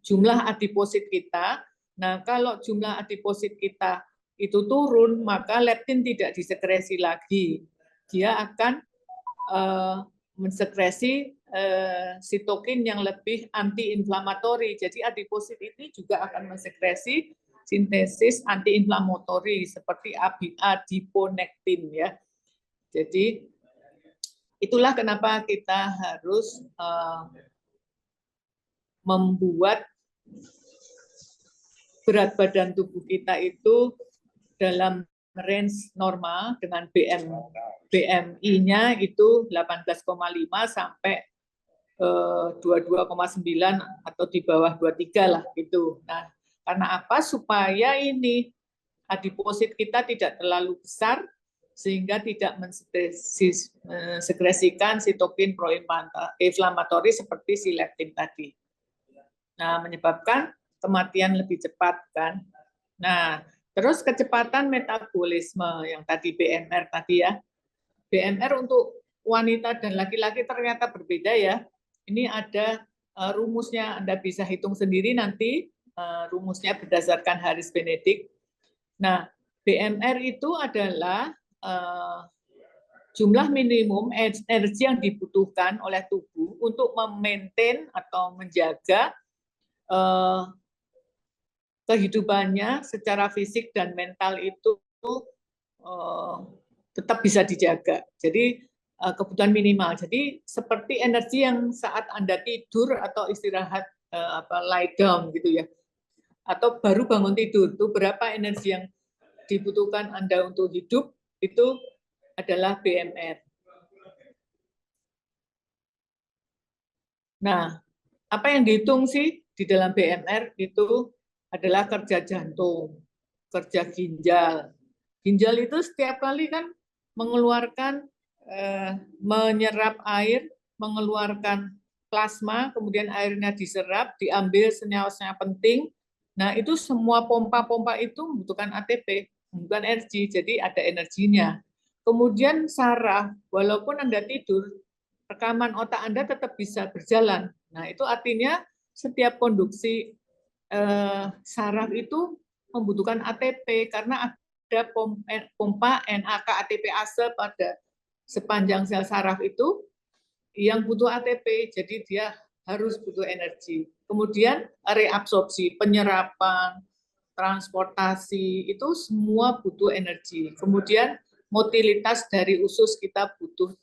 jumlah adiposit kita. Nah, kalau jumlah adiposit kita itu turun, maka leptin tidak disekresi lagi. Dia akan mensekresi sitokin yang lebih anti-inflamatori. Jadi adiposit ini juga akan mensekresi sintesis anti-inflamatori seperti adiponektin ya. Jadi itulah kenapa kita harus membuat berat badan tubuh kita itu dalam range normal dengan BMI-nya itu 18,5 sampai 22,9 atau di bawah 23 lah gitu. Nah, karena apa? Supaya ini adiposit kita tidak terlalu besar sehingga tidak mensekresikan sitokin proinflamatori seperti si leptin tadi. Nah, menyebabkan kematian lebih cepat kan. Nah, terus kecepatan metabolisme yang tadi BMR tadi ya. BMR untuk wanita dan laki-laki ternyata berbeda ya. Ini ada rumusnya, Anda bisa hitung sendiri nanti, rumusnya berdasarkan Harris Benedict. Nah, BMR itu adalah jumlah minimum energi yang dibutuhkan oleh tubuh untuk memaintain atau menjaga kehidupannya secara fisik dan mental itu tetap bisa dijaga. Jadi kebutuhan minimal. Jadi seperti energi yang saat Anda tidur atau istirahat lie down gitu ya. Atau baru bangun tidur, itu berapa energi yang dibutuhkan Anda untuk hidup, itu adalah BMR. Nah, apa yang dihitung sih di dalam BMR itu adalah kerja jantung, kerja ginjal. Ginjal itu setiap kali kan mengeluarkan, menyerap air, mengeluarkan plasma, kemudian airnya diserap, diambil senyawa-senyawa penting. Nah, itu semua pompa-pompa itu membutuhkan ATP, membutuhkan energi, jadi ada energinya. Kemudian saraf, walaupun Anda tidur, rekaman otak Anda tetap bisa berjalan. Nah, itu artinya setiap konduksi saraf itu membutuhkan ATP karena ada pompa NAK-ATPase pada sepanjang sel saraf itu yang butuh ATP, jadi dia harus butuh energi. Kemudian reabsorpsi, penyerapan, transportasi, itu semua butuh energi. Kemudian motilitas dari usus kita butuh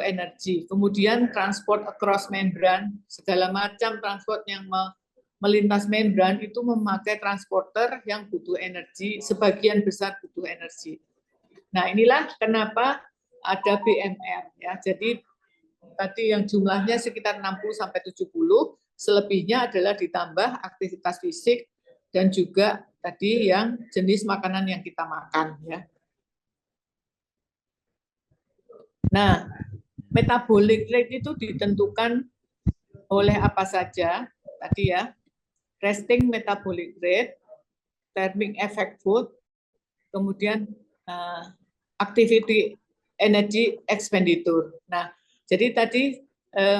energi. Kemudian transport across membran, segala macam transport yang melintas membran itu memakai transporter yang butuh energi, sebagian besar butuh energi. Nah, inilah kenapa ada BMR ya. Jadi tadi yang jumlahnya sekitar 60 sampai 70, selebihnya adalah ditambah aktivitas fisik dan juga tadi yang jenis makanan yang kita makan ya. Nah, metabolic rate itu ditentukan oleh apa saja tadi ya. Resting metabolic rate, thermic effect food, kemudian activity energy expenditure. Nah, jadi tadi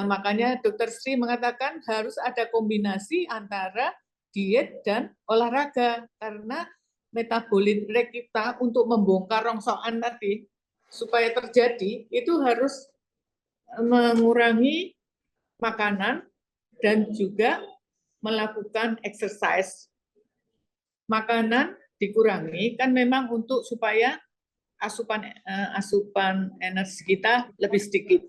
makanya Dr. Sri mengatakan harus ada kombinasi antara diet dan olahraga karena metabolic rate kita untuk membongkar rongsokan tadi supaya terjadi itu harus mengurangi makanan dan juga melakukan exercise. Makanan dikurangi kan memang untuk supaya asupan energi kita lebih sedikit.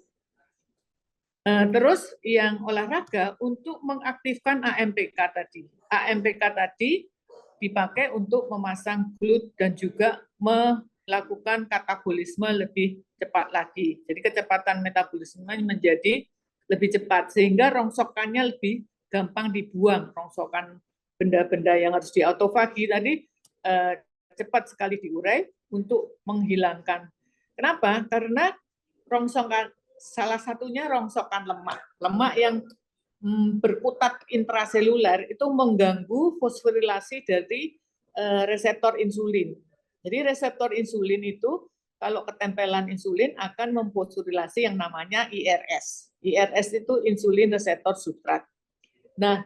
Terus yang olahraga untuk mengaktifkan AMPK tadi. AMPK tadi dipakai untuk memasang glut dan juga melakukan katabolisme lebih cepat lagi. Jadi kecepatan metabolisme menjadi lebih cepat sehingga rongsokannya lebih gampang dibuang. Rongsokan benda-benda yang harus diautofagi tadi cepat sekali diurai untuk menghilangkan. Kenapa? Karena rongsokan salah satunya rongsokan lemak. Lemak yang berkutat intraseluler itu mengganggu fosforilasi dari reseptor insulin. Jadi reseptor insulin itu kalau ketempelan insulin akan memfosforilasi yang namanya IRS. IRS itu insulin reseptor substrat. Nah,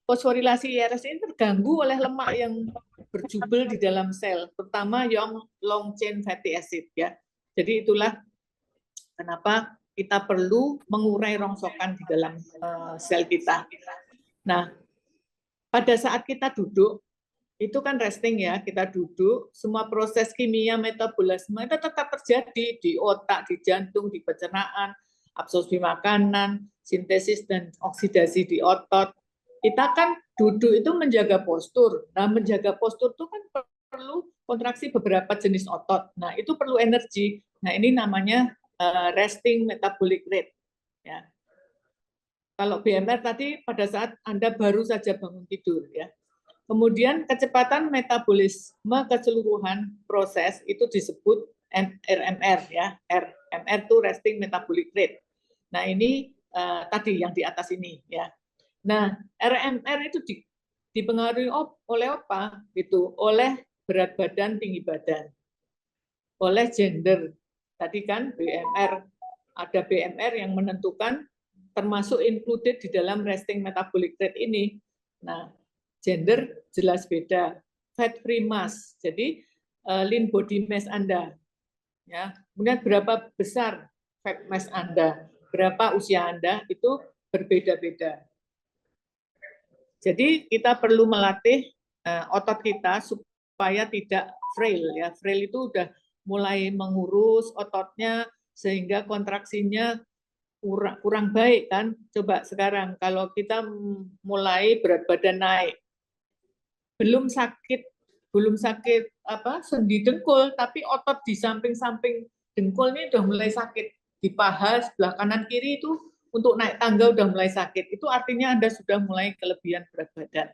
fosforilasi IRS ini terganggu oleh lemak yang berjubel di dalam sel, terutama yang long chain fatty acid ya. Jadi itulah kenapa kita perlu mengurai rongsokan di dalam sel kita. Nah, pada saat kita duduk, itu kan resting ya, kita duduk, semua proses kimia metabolisme itu tetap terjadi di otak, di jantung, di pencernaan, absorpsi makanan, sintesis dan oksidasi di otot. Kita kan duduk itu menjaga postur. Nah, menjaga postur itu kan perlu kontraksi beberapa jenis otot. Nah, itu perlu energi. Nah, ini namanya resting metabolic rate. Ya. Kalau BMR tadi pada saat Anda baru saja bangun tidur, ya. Kemudian kecepatan metabolisme keseluruhan proses itu disebut RMR ya. RMR itu resting metabolic rate. Nah, ini tadi yang di atas ini ya. Nah, RMR itu dipengaruhi oleh apa? Itu oleh berat badan, tinggi badan. Oleh gender. Tadi kan BMR, ada BMR yang menentukan termasuk included di dalam resting metabolic rate ini. Nah, gender jelas beda. Fat free mass, jadi lean body mass Anda. Ya, kemudian berapa besar fat mass Anda, berapa usia Anda, itu berbeda-beda. Jadi kita perlu melatih otot kita supaya tidak frail ya. Frail itu udah mulai mengurus ototnya sehingga kontraksinya kurang baik kan. Coba sekarang kalau kita mulai berat badan naik, belum sakit apa sendi dengkul, tapi otot di samping-samping dengkul ini udah mulai sakit, di paha sebelah kanan kiri itu untuk naik tangga udah mulai sakit. Itu artinya Anda sudah mulai kelebihan berat badan.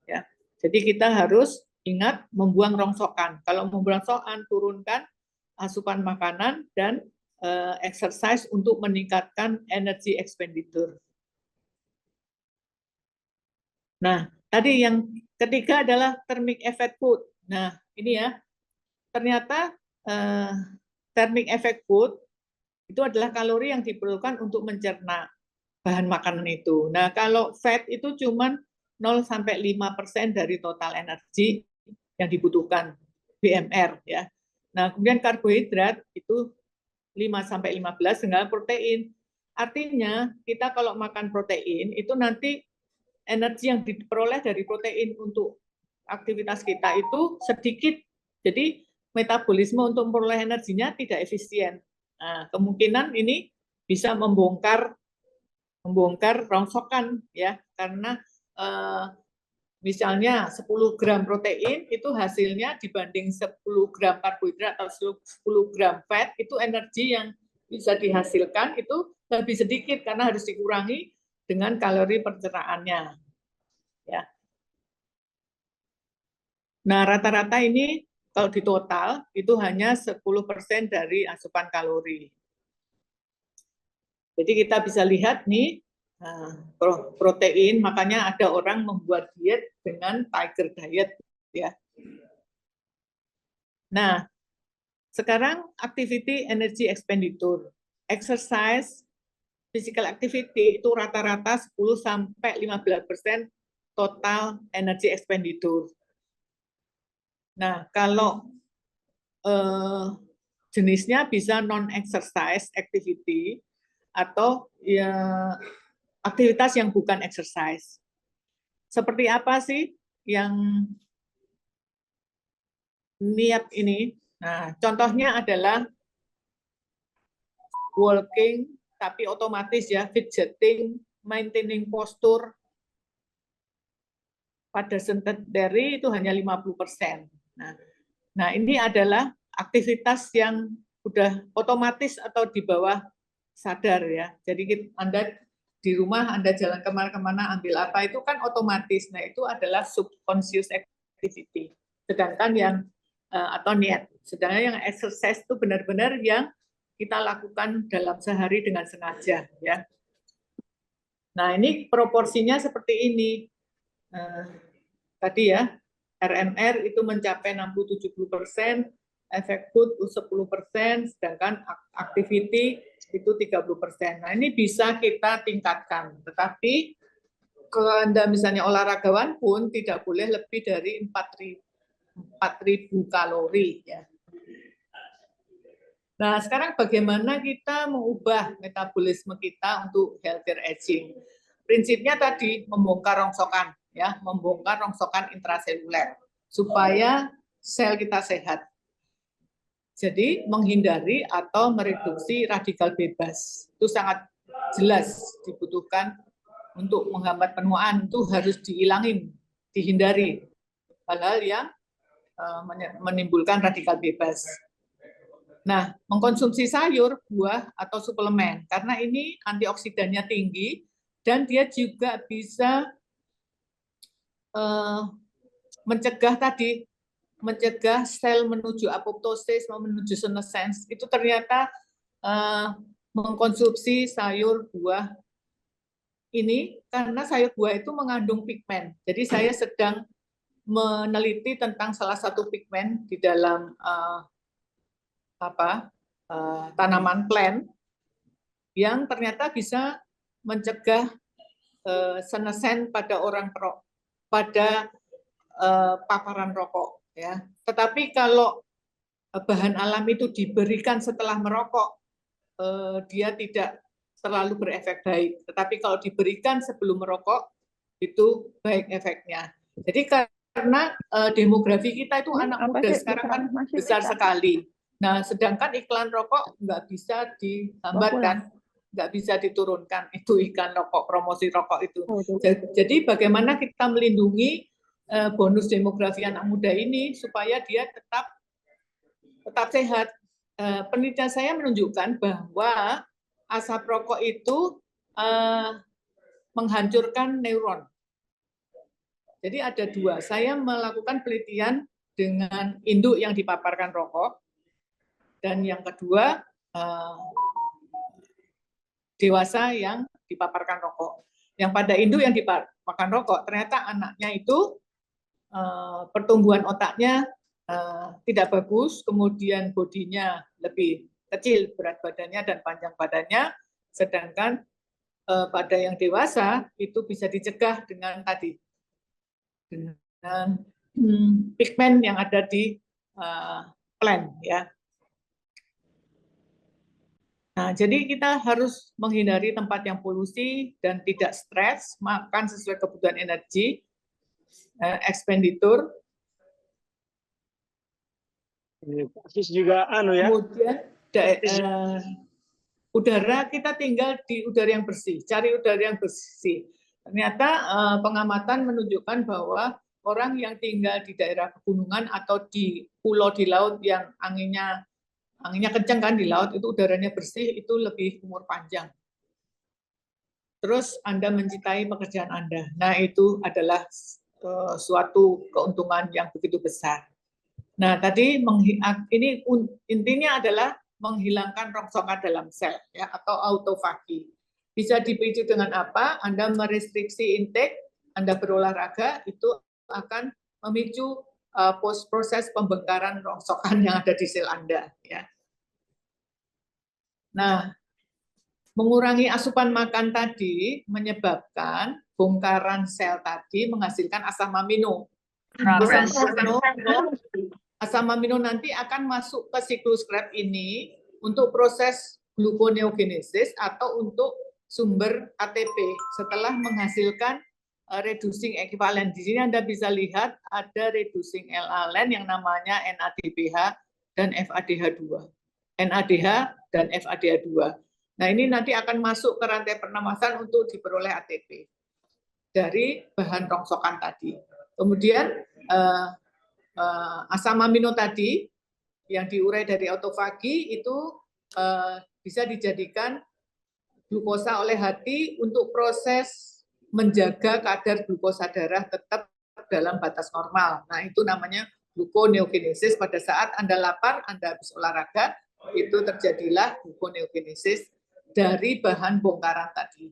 Ya. Jadi kita harus ingat membuang rongsokan. Kalau membuang rongsokan, turunkan asupan makanan dan exercise untuk meningkatkan energy expenditure. Nah, tadi yang ketiga adalah thermic effect food. Nah, ini ya, ternyata thermic effect food itu adalah kalori yang diperlukan untuk mencerna bahan makanan itu. Nah, kalau fat itu cuma 0-5% dari total energi yang dibutuhkan BMR ya. Nah, kemudian karbohidrat itu 5-15 dengan protein. Artinya, kita kalau makan protein itu nanti energi yang diperoleh dari protein untuk aktivitas kita itu sedikit. Jadi metabolisme untuk memperoleh energinya tidak efisien. Nah, kemungkinan ini bisa membongkar rongsokan ya, karena misalnya 10 gram protein itu hasilnya dibanding 10 gram karbohidrat atau 10 gram fat, itu energi yang bisa dihasilkan itu lebih sedikit karena harus dikurangi dengan kalori pencernaannya. Ya. Nah, rata-rata ini kalau di total itu hanya 10% dari asupan kalori. Jadi kita bisa lihat nih protein, makanya ada orang membuat diet dengan tiger diet ya. Nah, sekarang activity energy expenditure. Exercise, physical activity itu rata-rata 10-15% total energy expenditure. Nah, kalau jenisnya bisa non-exercise activity atau ya aktivitas yang bukan exercise. Seperti apa sih yang niat ini? Nah, contohnya adalah walking, tapi otomatis ya, fidgeting, maintaining postur, pada sedentary itu hanya 50%. Nah, ini adalah aktivitas yang udah otomatis atau di bawah sadar ya. Jadi Anda di rumah, Anda jalan kemana-kemana, ambil apa, itu kan otomatis. Nah, itu adalah subconscious activity. Sedangkan yang, atau niat. Sedangkan yang exercise itu benar-benar yang kita lakukan dalam sehari dengan sengaja. Ya. Nah, ini proporsinya seperti ini. Tadi ya, RMR itu mencapai 60-70%, efek food 10%, sedangkan activity itu 30%. Nah, ini bisa kita tingkatkan. Tetapi kalau Anda misalnya olahragawan pun tidak boleh lebih dari 4.000 kalori ya. Nah, sekarang bagaimana kita mengubah metabolisme kita untuk healthier aging? Prinsipnya tadi membongkar rongsokan ya, membongkar rongsokan intraseluler supaya sel kita sehat. Jadi menghindari atau mereduksi radikal bebas itu sangat jelas dibutuhkan untuk menghambat penuaan, itu harus dihilangin, dihindari hal-hal yang menimbulkan radikal bebas. Nah, mengkonsumsi sayur, buah, atau suplemen, karena ini antioksidannya tinggi dan dia juga bisa mencegah tadi, mencegah sel menuju apoptosis, menuju senescence, itu ternyata mengkonsumsi sayur buah ini karena sayur buah itu mengandung pigmen. Jadi saya sedang meneliti tentang salah satu pigmen di dalam tanaman plant yang ternyata bisa mencegah senescence pada orang pada paparan rokok. Ya. Tetapi kalau bahan alam itu diberikan setelah merokok, dia tidak terlalu berefek baik. Tetapi kalau diberikan sebelum merokok, itu baik efeknya. Jadi karena demografi kita itu anak muda sekarang kan besar sekali. Nah, sedangkan iklan rokok nggak bisa dihambatkan, nggak bisa diturunkan. Itu iklan rokok, promosi rokok itu. Jadi bagaimana kita melindungi bonus demografi anak muda ini supaya dia tetap sehat. Penelitian saya menunjukkan bahwa asap rokok itu menghancurkan neuron. Jadi ada dua. Saya melakukan penelitian dengan induk yang dipaparkan rokok, dan yang kedua dewasa yang dipaparkan rokok. Yang pada induk yang dipaparkan rokok, ternyata anaknya itu pertumbuhan otaknya tidak bagus, kemudian bodinya lebih kecil berat badannya dan panjang badannya, sedangkan pada yang dewasa itu bisa dicegah dengan tadi, dengan pigmen yang ada di plant, ya. Nah, jadi kita harus menghindari tempat yang polusi dan tidak stres, makan sesuai kebutuhan energi, ekspenditur. Terus juga ya. Kemudian udara, kita tinggal di udara yang bersih, cari udara yang bersih. Ternyata pengamatan menunjukkan bahwa orang yang tinggal di daerah pegunungan atau di pulau di laut yang anginnya kencang kan di laut, itu udaranya bersih, itu lebih umur panjang. Terus Anda mencintai pekerjaan Anda. Nah, itu adalah suatu keuntungan yang begitu besar. Nah, tadi ini intinya adalah menghilangkan rongsokan dalam sel, ya, atau autofagi. Bisa dipicu dengan apa? Anda merestriksi intake, Anda berolahraga, itu akan memicu proses pembengkaran rongsokan yang ada di sel Anda. Ya. Nah, mengurangi asupan makan tadi menyebabkan bongkaran sel tadi menghasilkan asam amino. Asam amino nanti akan masuk ke siklus Krebs ini untuk proses gluconeogenesis atau untuk sumber ATP setelah menghasilkan reducing equivalent. Di sini Anda bisa lihat ada reducing L-alen yang namanya NADPH dan FADH2. NADH dan FADH2. Nah, ini nanti akan masuk ke rantai pernapasan untuk diperoleh ATP dari bahan rongsokan tadi. Kemudian asam amino tadi yang diurai dari autofagi itu bisa dijadikan glukosa oleh hati untuk proses menjaga kadar glukosa darah tetap dalam batas normal. Nah, itu namanya gluconeogenesis. Pada saat Anda lapar, Anda habis olahraga, itu terjadilah gluconeogenesis dari bahan bongkaran tadi.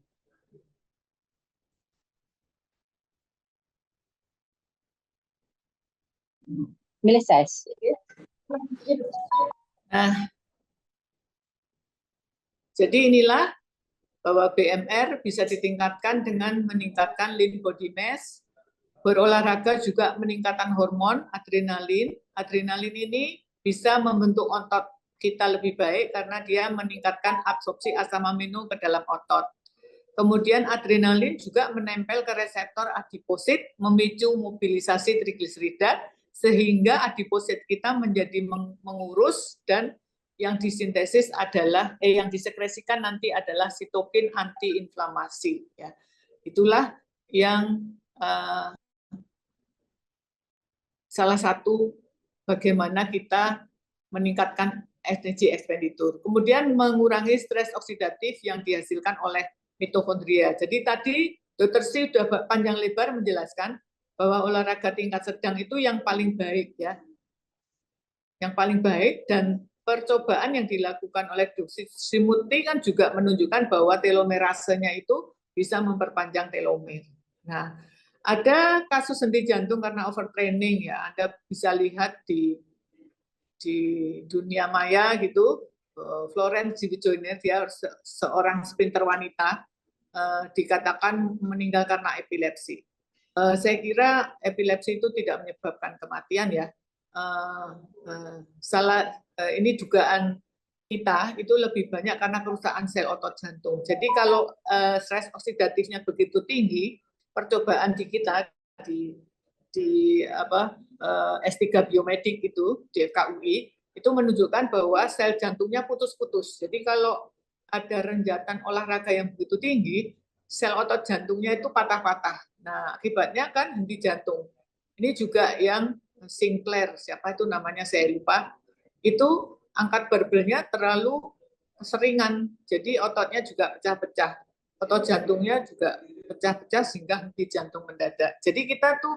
Milises. Nah, jadi inilah bahwa BMR bisa ditingkatkan dengan meningkatkan lean body mass, berolahraga juga meningkatkan hormon adrenalin. Adrenalin ini bisa membentuk otot kita lebih baik karena dia meningkatkan absorpsi asam amino ke dalam otot. Kemudian adrenalin juga menempel ke reseptor adiposit, memicu mobilisasi trigliserida, sehingga adiposit kita menjadi mengurus dan yang disintesis adalah yang disekresikan nanti adalah sitokin antiinflamasi. Ya. Itulah yang salah satu bagaimana kita meningkatkan energi ekspenditur. Kemudian mengurangi stres oksidatif yang dihasilkan oleh mitokondria. Jadi tadi Dr. Si sudah panjang lebar menjelaskan bahwa olahraga tingkat sedang itu yang paling baik ya. Yang paling baik, dan percobaan yang dilakukan oleh Dr. Sri Muti kan juga menunjukkan bahwa telomerasenya itu bisa memperpanjang telomer. Nah, ada kasus sendi jantung karena overtraining ya. Anda bisa lihat di dunia maya gitu, Florence Givigione, dia seorang sprinter wanita, dikatakan meninggal karena epilepsi. Saya kira epilepsi itu tidak menyebabkan kematian ya. Ini dugaan kita itu lebih banyak karena kerusakan sel otot jantung. Jadi kalau stres oksidatifnya begitu tinggi, percobaan di kita di S3 biomedik itu di FKUI itu menunjukkan bahwa sel jantungnya putus-putus. Jadi kalau ada renjatan olahraga yang begitu tinggi, sel otot jantungnya itu patah-patah. Nah, akibatnya kan henti jantung. Ini juga yang Sinclair, siapa itu namanya saya lupa, itu angkat barbelnya terlalu keseringan, jadi ototnya juga pecah-pecah, otot jantungnya juga pecah-pecah sehingga henti jantung mendadak. Jadi kita tuh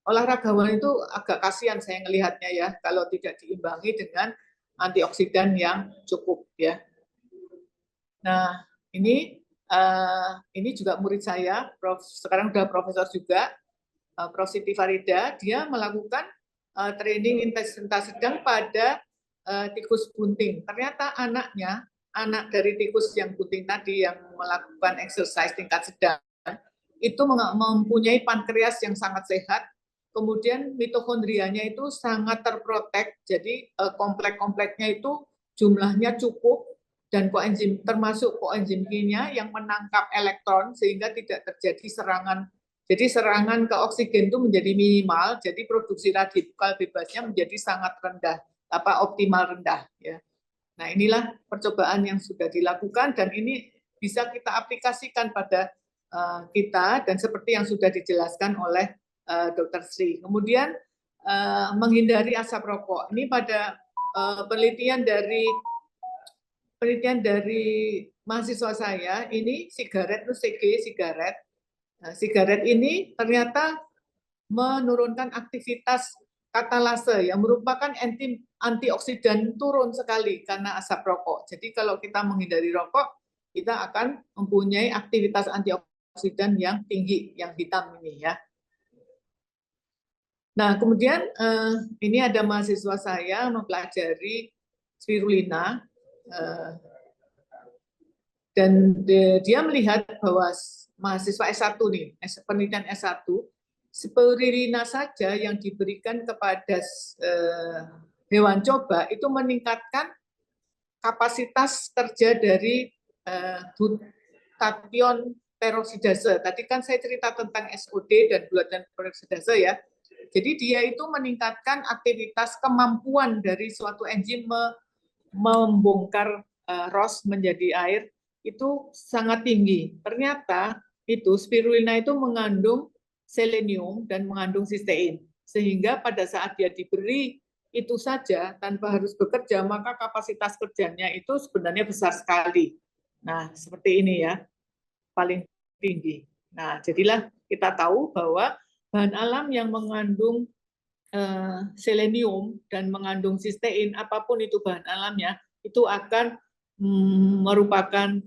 olahragawan itu agak kasihan saya ngelihatnya ya, kalau tidak diimbangi dengan antioksidan yang cukup ya. Nah ini juga murid saya, sekarang udah profesor juga, Prof. Siti Farida, dia melakukan training intensitas sedang pada tikus bunting. Ternyata anak dari tikus yang bunting tadi yang melakukan exercise tingkat sedang, itu mempunyai pankreas yang sangat sehat, kemudian mitokondrianya itu sangat terprotek, jadi komplek-kompleknya itu jumlahnya cukup, dan koenzim termasuk koenzim Q-nya yang menangkap elektron sehingga tidak terjadi serangan. Jadi serangan ke oksigen itu menjadi minimal, jadi produksi radikal bebasnya menjadi sangat rendah, optimal rendah. Ya. Nah inilah percobaan yang sudah dilakukan dan ini bisa kita aplikasikan pada kita dan seperti yang sudah dijelaskan oleh Dr. Sri. Kemudian menghindari asap rokok. Ini pada penelitian dari mahasiswa saya, ini sigaret, sigaret. Nah, sigaret ini ternyata menurunkan aktivitas katalase yang merupakan antioksidan turun sekali karena asap rokok. Jadi kalau kita menghindari rokok, kita akan mempunyai aktivitas antioksidan yang tinggi, yang hitam ini ya. Nah, kemudian ini ada mahasiswa saya mempelajari spirulina, dan dia melihat bahwa mahasiswa S1 nih, penelitian S1, spirulina saja yang diberikan kepada hewan coba itu meningkatkan kapasitas kerja dari glutathione peroksidase. Tadi kan saya cerita tentang SOD dan glutathione peroksidase ya. Jadi dia itu meningkatkan aktivitas kemampuan dari suatu enzim membongkar ROS menjadi air itu sangat tinggi. Ternyata itu spirulina itu mengandung selenium dan mengandung sistein, sehingga pada saat dia diberi itu saja tanpa harus bekerja, maka kapasitas kerjanya itu sebenarnya besar sekali. Nah, seperti ini ya, paling tinggi. Nah, jadilah kita tahu bahwa bahan alam yang mengandung selenium dan mengandung sistein, apapun itu bahan alamnya, itu akan merupakan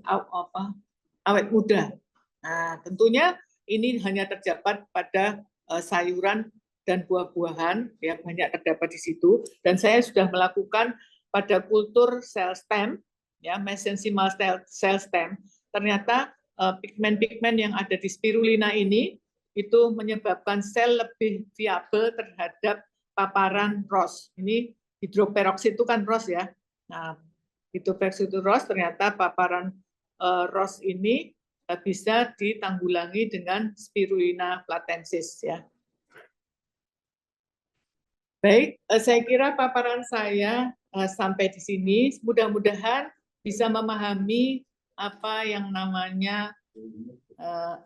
awet muda. Nah, tentunya ini hanya terdapat pada sayuran dan buah-buahan, ya banyak terdapat di situ. Dan saya sudah melakukan pada kultur sel stem, ya mesenchymal sel stem. Ternyata pigmen-pigmen yang ada di spirulina ini itu menyebabkan sel lebih viabel terhadap paparan ROS. Ini hidroperoksid itu kan ROS ya. Nah, hidroperoksid itu ROS, ternyata paparan ROS ini bisa ditanggulangi dengan spirulina platensis ya. Baik, saya kira paparan saya sampai di sini. Mudah-mudahan bisa memahami apa yang namanya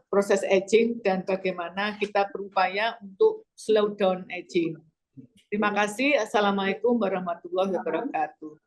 proses aging dan bagaimana kita berupaya untuk slow down aging. Terima kasih. Assalamualaikum warahmatullahi wabarakatuh.